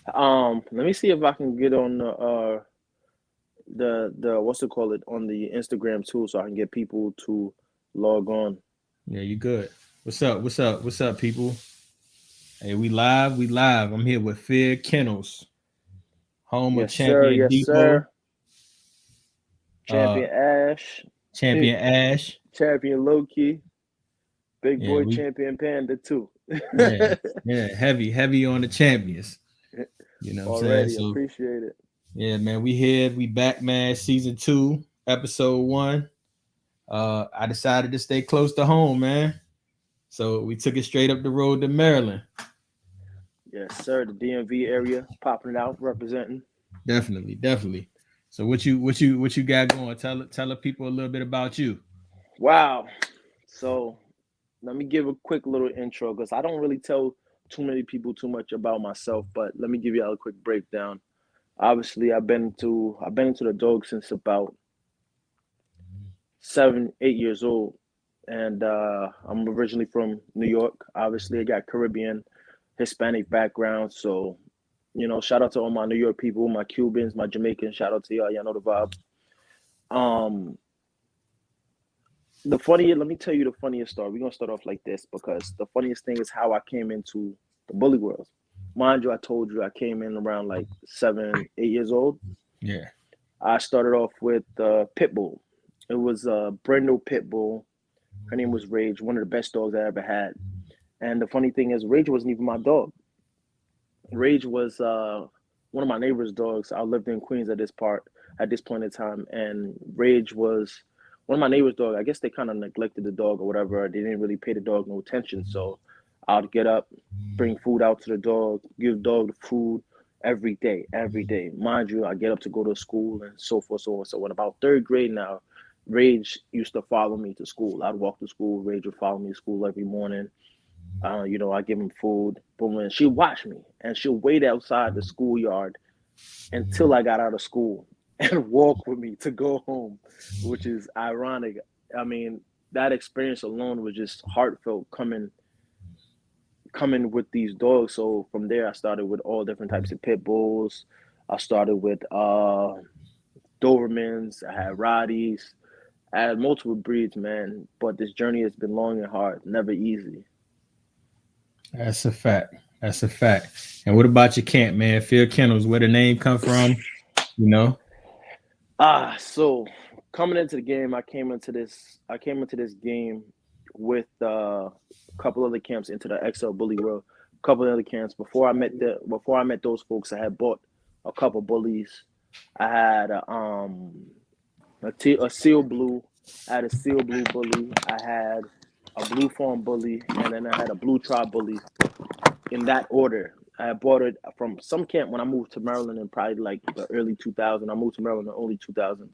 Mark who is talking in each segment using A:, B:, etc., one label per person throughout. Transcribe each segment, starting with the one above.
A: Let me see if I can get on the what's it called it on the Instagram too, so I can get people to log on.
B: Yeah, you good. What's up? What's up? What's up, people? Hey, we live. We live. I'm here with Fear Kennels, home of
A: Yes, sir.
B: Champion
A: Yes,
B: Depot,
A: sir.
B: uh,
A: Champion Ash,
B: Champion Ash.
A: Champion Loki, Big
B: Yeah,
A: Boy
B: we
A: Champion Panda too.
B: yeah, yeah, heavy on the champions. You know what I'm saying?
A: Already
B: So
A: appreciate it.
B: yeah, man, we here, we back, man. Season 2, episode 1. I decided to stay close to home, man. So we took it straight up the road to Maryland.
A: Yes, sir. The DMV area popping it out, representing.
B: Definitely, definitely. So what you got going? Tell the people a little bit about you.
A: Wow. So let me give a quick little intro because I don't really tell too many people too much about myself, but let me give you a quick breakdown. Obviously, I've been into the dog since about 7, 8 years old, and I'm originally from New York. Obviously, I got Caribbean, Hispanic background, so shout out to all my New York people, my Cubans, my Jamaicans. Shout out to y'all. Y'all know the vibes. Um, Let me tell you the funniest story. We're gonna start off like this because the funniest thing is how I came into the bully world. Mind you, I told you I came in around like 7, 8 years old.
B: Yeah.
A: I started off with pit bull. It was a brand new pit bull. Her name was Rage, one of the best dogs I ever had. And the funny thing is, Rage wasn't even my dog. Rage was one of my neighbor's dogs. I lived in Queens at this point in time, and Rage was one of my neighbor's dog. I guess they kind of neglected the dog or whatever. They didn't really pay the dog no attention. So I'd get up, bring food out to the dog, give the dog the food every day, every day. Mind you, I get up to go to school and so forth, so on. So in about third grade now, Rage used to follow me to school. I'd walk to school. Rage would follow me to school every morning. I give him food, but when she watched me and she'll wait outside the schoolyard until I got out of school and walk with me to go home, which is ironic. I mean, that experience alone was just heartfelt coming with these dogs. So from there, I started with all different types of pit bulls. I started with Dobermans. I had Rotties. I had multiple breeds, man. But this journey has been long and hard, never easy.
B: That's a fact. That's a fact. And what about your camp, man? Fear Kennels, where the name come from? You know?
A: So coming into the game, I came into this game with a couple other camps into the XL Bully World. A couple of other camps before I met those folks. I had bought a couple bullies. I had a seal blue. I had a seal blue bully. I had a blue fawn bully, and then I had a blue tribe bully in that order. I bought it from some camp when I moved to Maryland in probably like the early 2000s. I moved to Maryland in the early 2000s.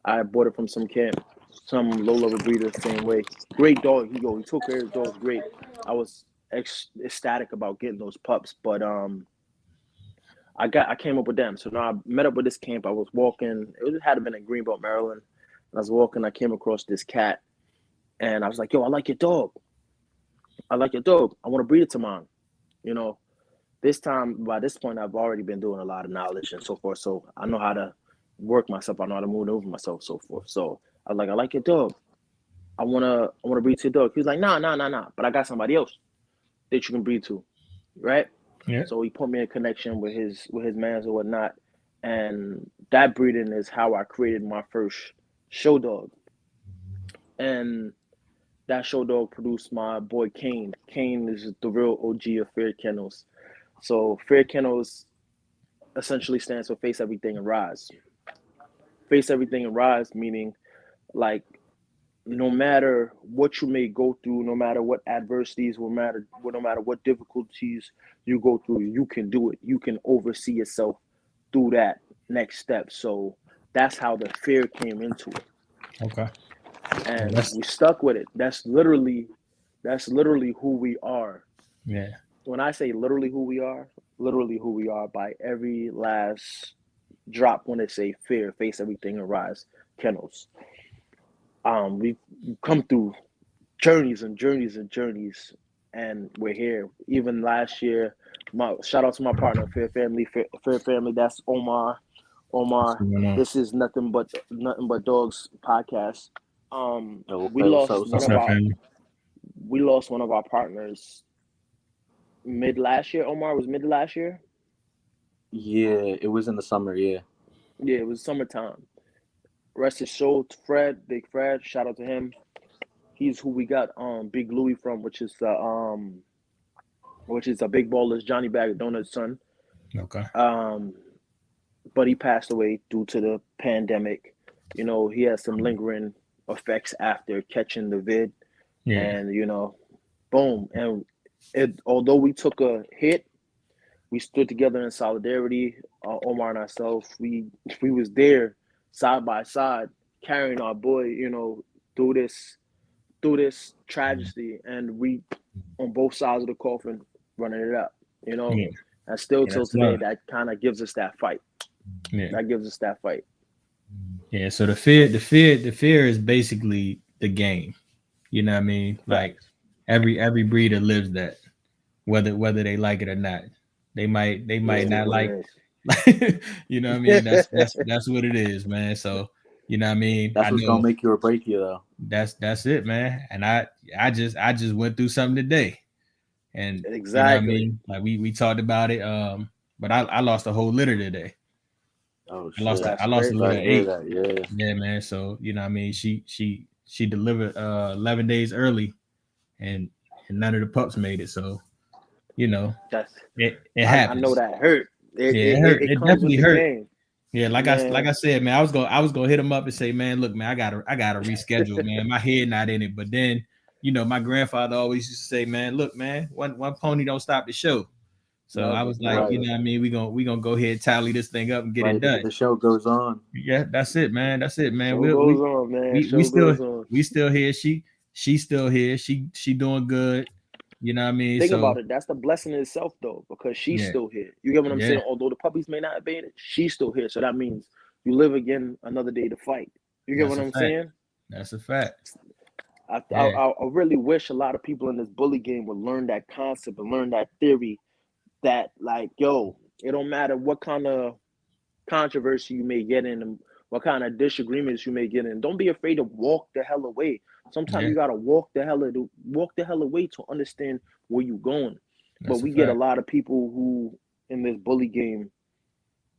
A: I bought it from some camp, some low level breeder, same way. Great dog. He took care of his dogs great. I was ecstatic about getting those pups, but I came up with them. So now I met up with this camp. I was walking. It had been in Greenbelt, Maryland. And I was walking. I came across this cat, and I was like, "Yo, I like your dog. I like your dog. I want to breed it to mine." You know, this time by this point I've already been doing a lot of knowledge and so forth. So I know how to work myself. I know how to move over myself, so forth. So I was like, I like your dog. I wanna breed to your dog. He was like, nah, nah, nah, nah. But I got somebody else that you can breed to, right?
B: Yeah.
A: So he put me in connection with his mans or whatnot. And that breeding is how I created my first show dog. And that show dog produced my boy Kane. Kane is the real OG of Fair Kennels. So Fair Kennels essentially stands for face everything and rise. Face everything and rise, meaning like no matter what you may go through, no matter what adversities, no matter what difficulties you go through, you can do it. You can oversee yourself through that next step. So that's how the fear came into it,
B: Okay. Yeah,
A: and
B: that's
A: we stuck with it. That's literally who we are.
B: yeah.
A: When I say literally who we are by every last drop when they say fear, face everything and rise. Kennels. We've come through journeys and journeys and journeys, and we're here. Even last year, My shout out to my partner, Fair Family. That's Omar.
B: What's
A: Omar,
B: going on?
A: this is nothing but dogs podcast. We
C: Okay, what's up?
A: lost
C: What's
A: one
B: What's
C: up?
A: of
B: up,
A: our
B: family?
A: partners mid last year. Omar was mid last year.
C: Yeah, it was in the summer. Yeah.
A: Yeah, it was summertime. Rest his soul to Fred, Big Fred. Shout out to him. He's who we got Big Louie from, which is a big baller's Johnny Bag of Donuts son.
B: Okay.
A: Um, but he passed away due to the pandemic. You know, he had some lingering effects after catching the vid,
B: Yeah.
A: and boom. And although we took a hit, we stood together in solidarity. Omar and ourselves, we was there side by side, carrying our boy, through this tragedy, and we on both sides of the coffin running it up.
B: Yeah.
A: And still
B: Yeah,
A: till
B: that's
A: today,
B: love.
A: that kind of gives us that fight.
B: Yeah.
A: That gives us that fight.
B: Yeah. So the fear is basically the game. You know what I mean? Like
A: Facts.
B: every breeder lives that, whether they like it or not. They might
A: That's
B: not
A: just what
B: like.
A: it
B: You know what I mean? That's what it is, man. So you know what I mean?
C: That's
B: I
C: what's gonna
B: know
C: make you or break you, though.
B: that's it, man. And I just went through something today, and
A: is.
B: you know what I
A: Exactly.
B: mean? Like we talked about it. But I lost a whole litter today.
C: Oh
B: I lost
C: shit!
B: a, I
A: That's
B: lost a
A: crazy.
B: litter
C: Sorry
B: of
C: to hear
B: 8.
C: that. Yeah.
B: Yeah, man. So you know what I mean? She delivered 11 days early, and none of the pups made it. So you know
A: That's
B: it
A: I know
B: happens.
A: that hurt.
B: Yeah, it hurt.
A: It
B: It
A: comes with
B: definitely
A: the
B: hurt.
A: game,
B: Yeah, like I
A: man.
B: said, man, I was gonna hit him up and say, man, look, man, I gotta reschedule, man. My head not in it. But then, my grandfather always used to say, man, look, man, one pony don't stop the show. So I
A: Never,
B: was like,
C: Right.
A: never.
B: what I mean, we gonna go ahead and tally this thing up and get it
C: Right.
B: done.
C: The show goes on.
B: Yeah, that's it, man. That's it, man.
A: Show
B: We
A: goes
B: we
A: on, man.
B: we, we
A: Show
B: still
A: goes on.
B: we still here. She's still here. She doing good. You know what I mean?
A: Think
B: So
A: about it. That's the blessing in itself, though, because she's
B: yeah,
A: still here. You get what I'm
B: yeah,
A: saying? Although the puppies may not have been it, she's still here. So that means you live again another day to fight. You get
B: that's
A: what
B: a
A: I'm
B: fact.
A: saying?
B: That's a fact.
A: I, I
B: Yeah,
A: I really wish a lot of people in this bully game would learn that concept and learn that theory. That like, yo, it don't matter what kind of controversy you may get in and what kind of disagreements you may get in. Don't be afraid to walk the hell away. Sometimes
B: yeah,
A: you gotta walk the hell away to understand where you're going. But
B: that's a
A: we get a
B: fact.
A: lot of people who in this bully game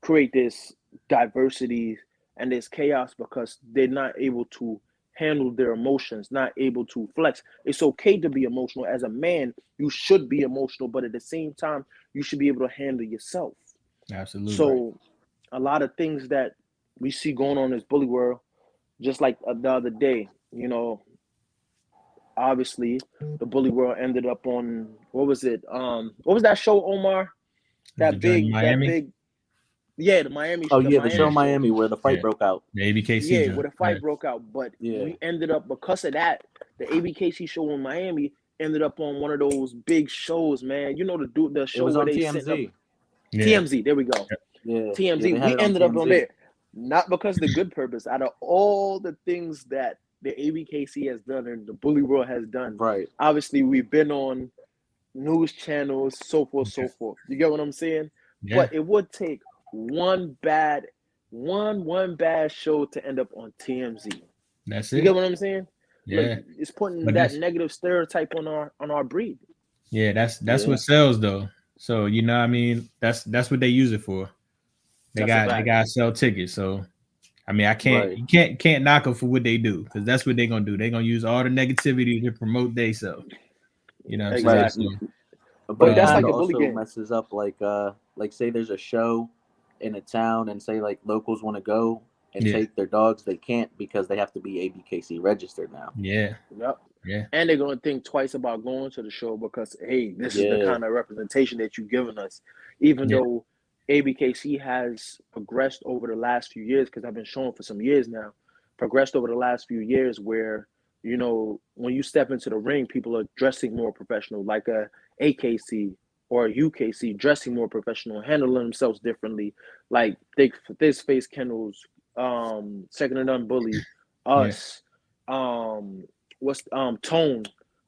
A: create this diversity and this chaos because they're not able to handle their emotions, not able to flex. It's okay to be emotional. As a man, you should be emotional, but at the same time, you should be able to handle yourself.
B: Absolutely right.
A: So a lot of things that we see going on in this bully world, just like the other day, obviously the bully world ended up on what was it? What was that show, Omar?
B: The joint in
A: That
B: Miami,
A: big, yeah, the
C: Oh
A: The
C: yeah, the show
A: Miami
B: yeah,
A: show.
C: Miami where the fight
B: yeah,
C: broke out.
B: the ABKC
A: Yeah, where
B: joint.
A: the
B: Yeah,
A: fight broke out, but
C: Yeah.
A: we ended up because of that. The ABKC show in Miami ended up on one of those big shows, man. You know the
C: It
A: show
C: was
A: where
C: on
A: they sitting up.
C: TMZ.
B: yeah,
A: TMZ. There we go.
C: Yeah. Yeah.
A: TMZ.
C: They had
A: We
C: it on
A: ended up on
C: TMZ.
A: there, not because of the good purpose. Out of all the things that the ABKC has done and the bully world has done,
C: Right.
A: obviously we've been on news channels, so forth,
B: yeah,
A: so forth. You get what I'm saying?
B: yeah.
A: But it would take one bad show to end up on TMZ.
B: That's
A: You get
B: it.
A: what I'm saying? Like
B: Yeah,
A: it's putting
B: but
A: that negative stereotype on our breed.
B: that's
C: Yeah.
B: what sells though. So you know what I mean? That's what they use it for. They
A: That's a
B: got they
A: fact.
B: got to sell tickets. So I mean, I can't
C: Right.
B: you can't knock them for what they do because that's what they're gonna do. They're gonna use all the negativity to promote themselves. You know what I'm saying?
C: Right.
B: So
A: Exactly.
C: But
A: But
C: it
A: that's
C: kind
A: like
C: of
A: the bully
C: also
A: game.
C: messes up like say there's a show in a town and say like locals want to go and
B: yeah,
C: take their dogs, they can't because they have to be ABKC registered now.
B: yeah,
A: Yep.
B: yeah,
A: And they're gonna think twice about going to the show because hey, this is the
C: Yeah.
A: kind of representation that you've given us. Even
B: yeah,
A: though ABKC has progressed over the last few years, because I've been showing for some years now, progressed over the last few years where when you step into the ring, people are dressing more professional, like a AKC or a UKC, dressing more professional, handling themselves differently, like this face kennels, second and none bully,
B: yeah,
A: us, what's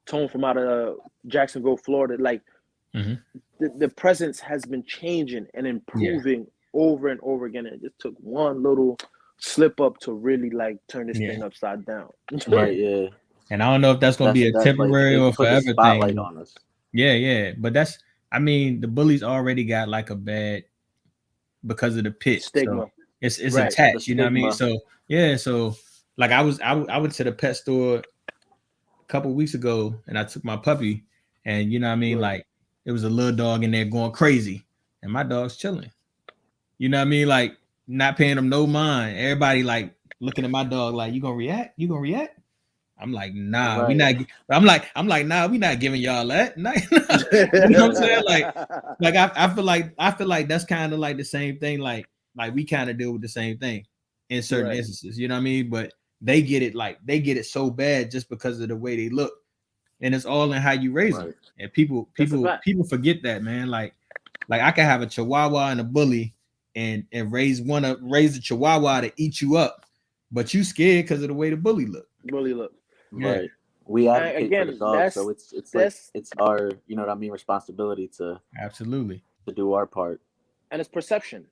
A: Tone from out of Jacksonville, Florida. Like
B: Mhm.
A: the presence has been changing and improving over and over again. It just took one little slip up to really like turn this
B: Yeah.
A: thing upside down.
C: Right. Yeah.
B: And I don't know if that's gonna be a
C: That's like
B: temporary
C: they
B: or
C: put the
B: forever
C: spotlight
B: thing.
C: on us.
B: Yeah. But that's, I mean, the bullies already got like a bad because of the pit. So
A: Stigma.
B: it's
A: Right.
C: The
B: attached, you know what I mean?
C: stigma.
B: So yeah, so like I went to the pet store a couple weeks ago and I took my puppy, and you know what I mean,
A: Right.
B: like it was a little dog in there going crazy, and my dog's chilling. You know what I mean? Like not paying them no mind. Everybody like looking at my dog like, you gonna react? You gonna react? I'm like, nah, we
C: Right.
B: not. I'm like, nah, we not giving y'all that. Nah, you know what I'm saying? Like I feel like that's kind of like the same thing. Like we kind of deal with the same thing in certain
A: Right.
B: instances. You know what I mean? But they get it so bad just because of the way they look, and it's all in how you raise them.
C: Right.
B: And people
A: That's a fact.
B: forget that, man. Like I can have a Chihuahua and a bully, and raise the Chihuahua to eat you up, but you scared because of the way the bully look.
A: Really look.
B: Yeah,
C: Right. We
A: And
C: advocate for the
A: again,
C: dog, so it's like
A: that's
C: it's our, you know what I mean, responsibility to
B: absolutely.
C: do our part.
A: and it's perception.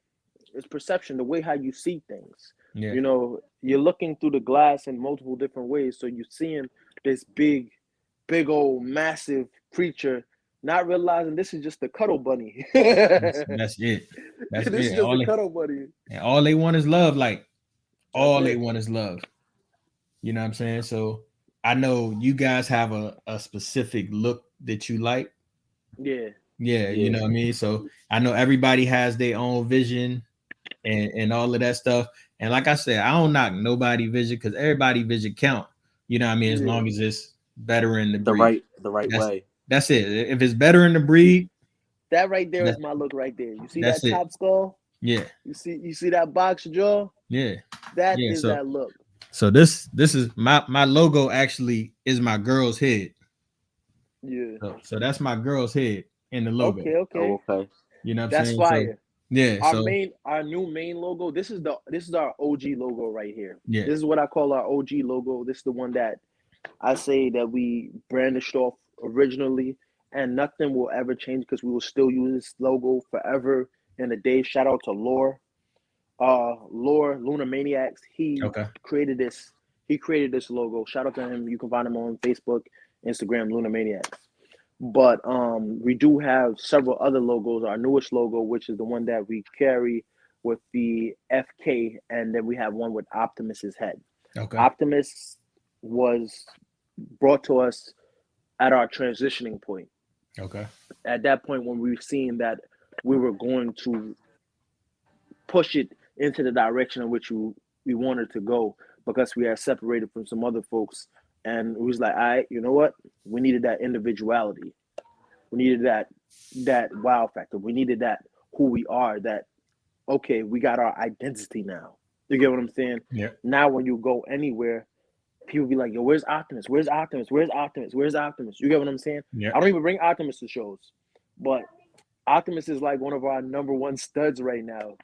A: It's perception, the way how you see things.
B: Yeah,
A: You know, you're looking through the glass in multiple different ways. So you're seeing this big old massive creature, not realizing this is just a cuddle bunny.
B: that's,
A: This
B: that's it. That's
A: is
B: it.
A: just a cuddle bunny.
B: All they want is love. Like
A: That's
B: all they
A: it.
B: want is love. You know what I'm saying? So I know you guys have a specific look that you like.
A: Yeah.
B: Yeah, you
C: Yeah.
B: know what I mean? So I know everybody has their own vision and all of that stuff. And like I said, I don't knock nobody vision because everybody vision count. You know what I mean? As
A: Yeah.
B: long as it's better in the
C: The
B: breed.
C: right
B: That's
C: way.
B: that's it. If it's better in the breed,
A: That right there is
B: that's,
A: my look right there. You see
B: that's
A: that
B: it.
A: top skull?
B: Yeah,
A: You see that box jaw?
B: yeah,
A: That
B: yeah.
A: is
B: So
A: that look.
B: this is my logo actually is my girl's head.
A: Yeah.
B: So that's my girl's head in the logo.
A: Okay, okay.
C: Oh, okay.
B: You know what I'm
A: That's
B: saying? So
A: fire.
B: yeah,
A: Our new main logo. This is our OG logo right here.
B: yeah,
A: This is what I call our OG logo. This is the one that I say that we brandished off originally, and nothing will ever change because we will still use this logo forever and a day. Shout out to Lunar Maniacs.
B: okay,
A: He created this logo. Shout out to him. You can find him on Facebook, Instagram, Lunar Maniacs. But we do have several other logos. Our newest logo, which is the one that we carry with the FK, and then we have one with Optimus's head.
B: okay,
A: Optimus was brought to us at our transitioning point.
B: okay,
A: At that point, when we were seeing that we were going to push it into the direction in which we wanted to go, because we had separated from some other folks, and it was like, all right, you know what? We needed that individuality. We needed that wow factor. We needed that who we are. That okay, we got our identity now. You get what I'm saying?
B: yeah,
A: Now, when you go anywhere, people be like, "Yo, where's Optimus? Where's Optimus? Where's Optimus? Where's Optimus?" You get what I'm saying?
B: yeah,
A: I don't even bring Optimus to shows, but Optimus is like one of our number one studs right now.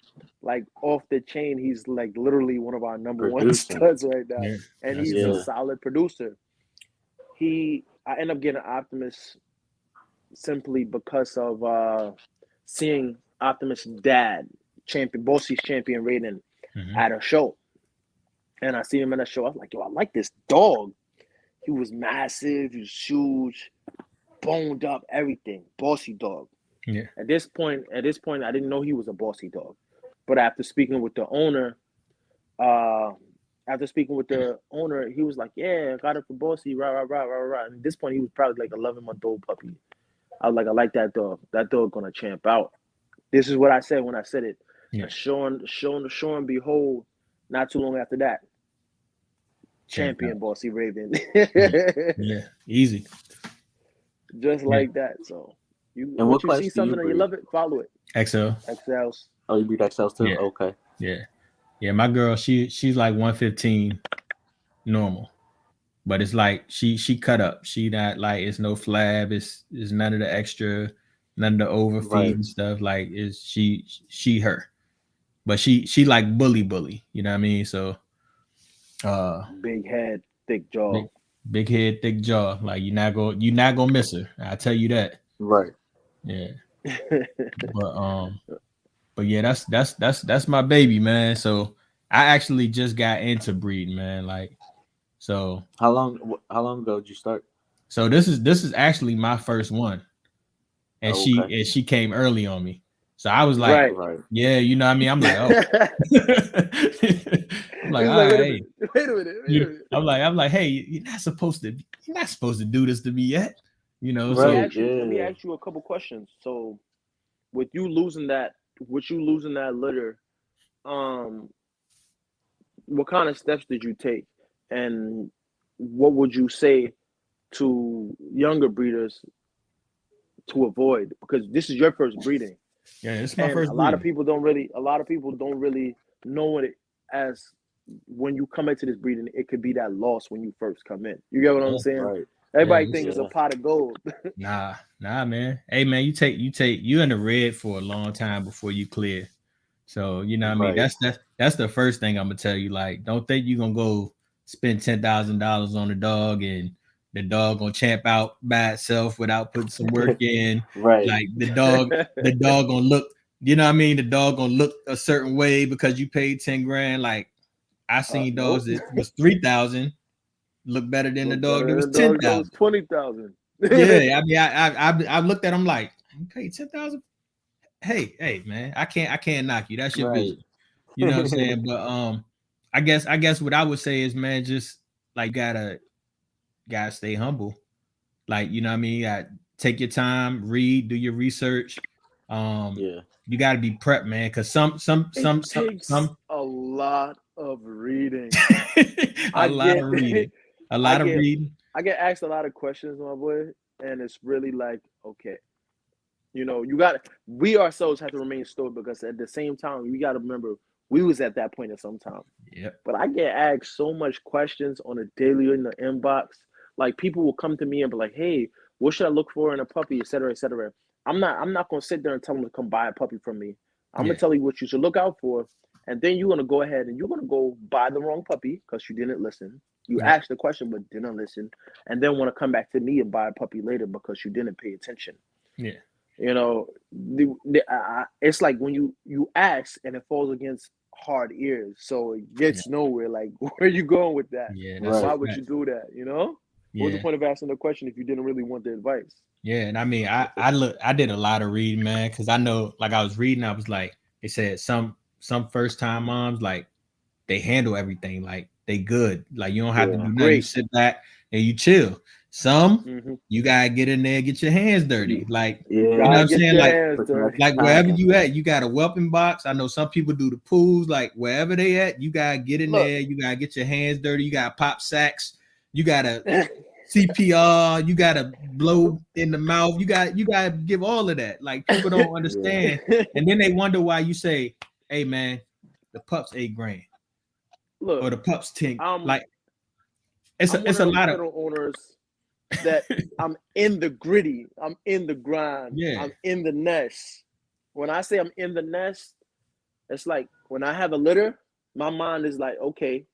A: Like off the chain, he's like literally one of our number one
C: Producing.
A: studs right now,
B: yeah.
A: and
B: That's
A: he's a
C: Yeah.
A: solid producer. I end up getting Optimus simply because of seeing Optimus' dad, Bossy's champion Raiden,
B: Mhm.
A: at a show. And I see him in a show. I was like, yo, I like this dog. He was massive, he was huge, boned up, everything. Bossy dog.
B: Yeah,
A: At this point, I didn't know he was a bossy dog. But after speaking with the owner, he was like, yeah, I got it for Bossy, rah, rah, rah, rah, rah. And at this point, he was probably like 11-month-old puppy. I was like, I like that dog. That dog gonna champ out. This is what I said when I said it.
B: yeah.
A: And sure and behold, not too long after that, champion Bossy Raven.
B: Yeah, easy.
A: Just like that. So
C: And
A: once
C: what
A: you
C: class
A: see
C: do
A: something
C: you
A: and you
C: breed?
A: love it, follow it.
B: XL.
A: XLs.
C: Oh, you breed XLs too?
B: Yeah.
C: Okay.
B: Yeah. My girl, she's like 115 normal, but it's like she cut up. She not like it's no flab. It's none of the extra, none of the overfeed
C: Right.
B: and stuff. Like is she her, but she like bully. You know what I mean? So,
A: Big head, thick jaw.
B: big head, thick jaw. Like you're not gonna miss her. I tell you that.
C: Right.
B: Yeah. But but yeah, that's my baby, man. So I actually just got into breeding, man. Like so
C: How long ago did you start?
B: so this is actually my first one. And
C: Oh,
B: she
C: okay.
B: and she came early on me. So I was like,
A: Right.
C: Right.
B: yeah, you know what I mean? I'm like, oh. I'm like,
A: He's
B: all
A: like,
B: right,
A: wait a
B: hey.
A: minute, wait a minute, wait a minute.
B: I'm like, hey, you're not supposed to do this to me yet. You know,
A: Let me
C: Right.
B: so
A: ask you. Let me
C: Yeah.
A: ask you a couple questions. So, with you losing that, litter, um, what kind of steps did you take, and what would you say to younger breeders to avoid? Because this is your first breeding,
B: yeah, it's my
A: and
B: first breeding.
A: a lot of people don't really know it as when you come into this breeding, it could be that loss when you first come in. You get what I'm
B: Yeah,
A: saying?
C: Right.
B: yeah,
A: Everybody thinks it's a
C: Yeah.
A: pot of gold.
B: nah, man. Hey man, you in the red for a long time before you clear. So you know what I mean?
C: Right.
B: That's the first thing I'm gonna tell you. Like, don't think you're gonna go spend $10,000 on a dog and the dog gonna champ out by itself without putting some work in.
C: Right.
B: Like the dog gonna look, you know what I mean? The dog gonna look a certain way because you paid 10 grand. Like I seen dogs
A: Nope.
B: that was 3,000 look better than the
A: Look
B: dog that
A: better
B: was
A: than a dog that was
B: 10,000.
A: 20,000.
B: Yeah, I mean, I looked at them like, you paid 10,000. Hey, man, I can't knock you. That's your
C: Right.
B: vision. You know what I'm saying? But I guess what I would say is, man, just like gotta stay humble. Like, you know what I mean? You gotta take your time, read, do your research. Um,
C: Yeah.
B: you gotta be prepped, man, because
A: It takes
B: some
A: a lot of reading.
B: a
A: I
B: lot
A: get
B: of reading. A
A: I
B: lot of
A: get
B: reading.
A: I get asked a lot of questions, my boy, and it's really like, okay, you got we ourselves have to remain stoic because at the same time, we got to remember we was at that point at some time.
B: Yep.
A: But I get asked so much questions on a daily in the inbox. Like people will come to me and be like, "Hey, what should I look for in a puppy, et cetera, et cetera." I'm not gonna sit there and tell them to come buy a puppy from me. I'm gonna
B: Yeah.
A: tell you what you should look out for, and then you're gonna go ahead and you're gonna go buy the wrong puppy because you didn't listen. You
B: Yep.
A: asked the question but didn't listen, and then want to come back to me and buy a puppy later because you didn't pay attention.
B: Yeah.
A: It's like when you ask and it falls against hard ears, so it
B: Yeah.
A: gets nowhere. Like, where are you going with that?
B: Yeah. That's a
A: Why
C: Right.
A: would you
B: fact.
A: do that? What was the
B: Yeah.
A: point of asking the question if you didn't really want the advice?
B: Yeah, and I mean, I did a lot of reading, man, because I know, like, I was reading, I was like, they said some first time moms, like, they handle everything, like they good, like you don't have to
C: Yeah.
B: do nothing, you
A: Great.
B: sit back and you chill. Some
A: Hmm.
B: you gotta get in there, get your hands dirty, like, you know
C: Yeah.
B: what
A: Gotta
B: I'm
A: get
B: saying,
A: your
B: like
A: hands
C: Put some
A: dirty.
C: extra
B: like
C: time
B: wherever
C: in.
B: you at, you got a whelping box. I know some people do the pools, like wherever they at, you gotta get in
A: Look,
B: there, you gotta get your hands dirty, you gotta pop sacks, you gotta CPR, you gotta blow in the mouth, you gotta give all of that. Like people don't
C: Yeah.
B: understand, and then they wonder why you say, "Hey man, the pup's 8 grand
A: look,
B: or the pup's 10."
A: I'm
B: Like it's
A: I'm
B: a
A: one
B: it's
A: of
B: a
A: them
B: lot of
A: kennel owners that I'm in the gritty. I'm in the grind.
B: yeah,
A: I'm in the nest. When I say I'm in the nest, it's like when I have a litter, my mind is like, okay,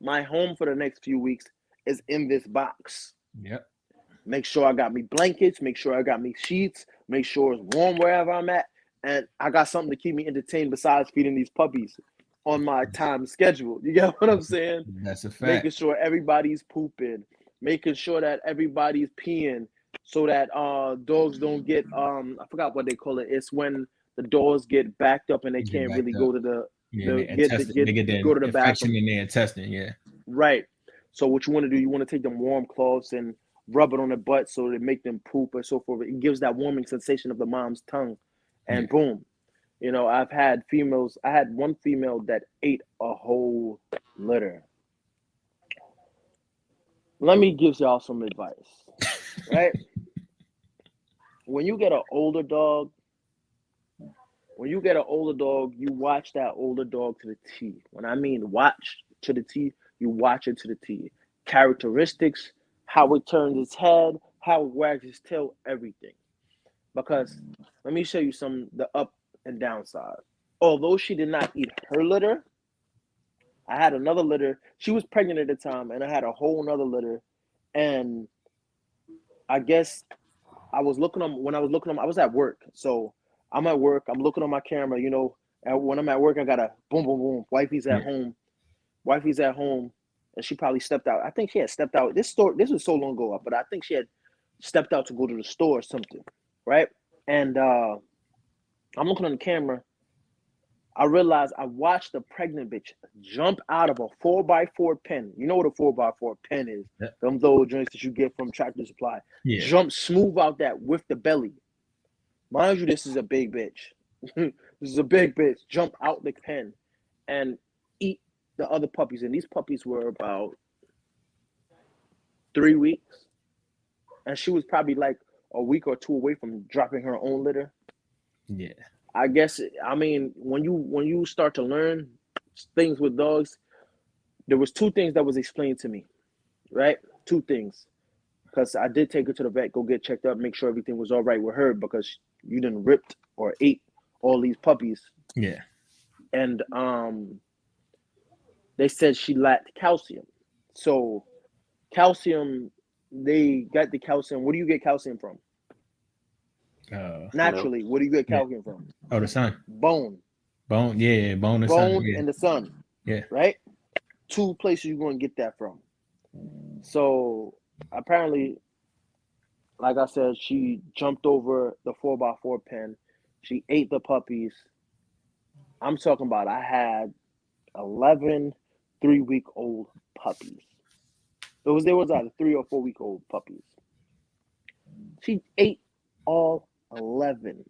A: my home for the next few weeks is in this box.
B: yep,
A: Make sure I got me blankets, make sure I got me sheets, make sure it's warm wherever I'm at, and I got something to keep me entertained besides feeding these puppies on my time schedule. You get what I'm saying?
B: that's a
A: Making
B: fact.
A: sure everybody's pooping, making sure that everybody's peeing, so that dogs don't get I forgot what they call it. It's when the dogs get backed up and they
B: You get
A: can't
B: backed
A: really
B: up.
A: go to
B: Yeah, and
A: get
B: they get the
A: go to the
B: infection
A: bathroom.
B: in their intestine. Yeah,
A: Right. So what you want to do, you want to take them warm cloths and rub it on their butt so they make them poop and so forth. It gives that warming sensation of the mom's tongue,
B: yeah.
A: and boom. I've had females. I had one female that ate a whole litter. Let me give y'all some advice. Right? When you get an older dog, you watch that older dog to the T. When I mean watch to the T, you watch it to the T. Characteristics, how it turns its head, how it wags its tail, everything. Because let me show you the up and downside. Although she did not eat her litter, I had another litter. She was pregnant at the time, and I had a whole another litter. And I guess I was looking on when I was looking on. I was at work, so I'm at work. I'm looking on my camera. When I'm at work, I gotta boom, boom, boom. Wifey's at home. Wifey's at home, and she probably stepped out. I think she had stepped out. This was so long ago, but I think she had stepped out to go to the store or something, right? And I'm looking on the camera. I realized I watched a pregnant bitch jump out of a 4x4 pen. You know what a 4x4 pen is?
B: Yeah.
A: Them those joints that you get from Tractor Supply.
B: Yeah.
A: Jump smooth out that with the belly. Mind you, this is a big bitch. This is a big bitch. Jump out the pen and eat the other puppies. And these puppies were about 3 weeks. And she was probably like a week or two away from dropping her own litter.
B: Yeah.
A: I guess, I mean, when you start to learn things with dogs, there was 2 things that was explained to me, right? 2 things. Because I did take her to the vet, go get checked up, make sure everything was all right with her because you didn't ripped or ate all these puppies.
B: Yeah.
A: And they said she lacked calcium. So calcium, they got the calcium. Where do you get calcium from? Naturally, where do you get calcium from?
B: Oh, the sun.
A: Bone.
B: Bone, yeah, bone and
A: Bone
B: sun. Yeah.
A: and the sun.
B: Yeah.
A: Right? 2 places you're going to get that from. So apparently, like I said, she jumped over the 4x4 pen. She ate the puppies. I'm talking about I had 11 3-week-old puppies. There was either 3 or 4-week-old puppies. She ate all 11.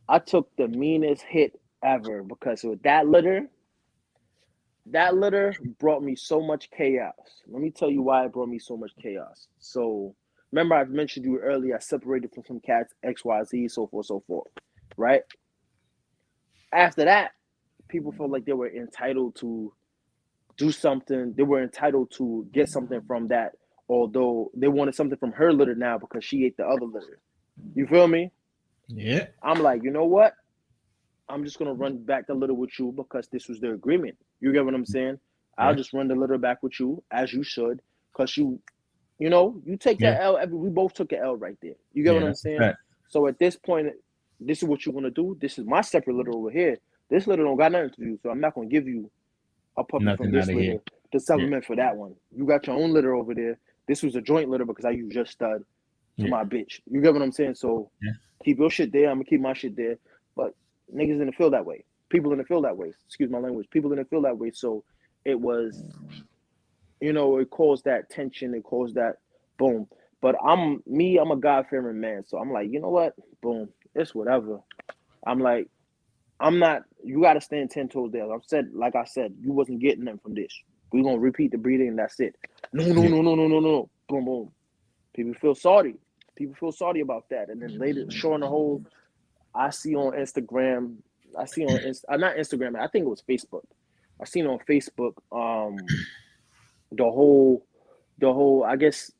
A: I took the meanest hit ever because with that litter brought me so much chaos. Let me tell you why it brought me so much chaos. So remember I mentioned you earlier, I separated from some cats, XYZ, so forth, right? After that, people felt like they were entitled to do something. They were entitled to get something from that, although they wanted something from her litter now because she ate the other litter. You feel me?
B: Yeah.
A: I'm like, you know what? I'm just going to run back the litter with you because this was the agreement. You get what I'm saying? I'll just run the litter back with you as you should because you take that L. We both took an L right there. You get what I'm saying?
B: Right.
A: So at this point, this is what you're going to do. This is my separate litter over here. This litter don't got nothing to do, so I'm not going to give you a puppy from this litter to supplement for that one. You got your own litter over there. This was a joint litter because I used your stud to my bitch. You get what I'm saying? So keep your shit there. I'm going to keep my shit there. But niggas didn't feel that way. People didn't feel that way. Excuse my language. People didn't feel that way. So it was, it caused that tension. It caused that boom. But I'm a God-fearing man. So I'm like, you know what? Boom. It's whatever. I'm like, you got to stand 10 toes down. Like I said, you wasn't getting them from this. We're going to repeat the breeding and that's it. No. Boom, boom. People feel sorry. People feel sorry about that. And then later, showing the whole, I see on Instagram, not Instagram, I think it was Facebook. I seen on Facebook, the whole, I guess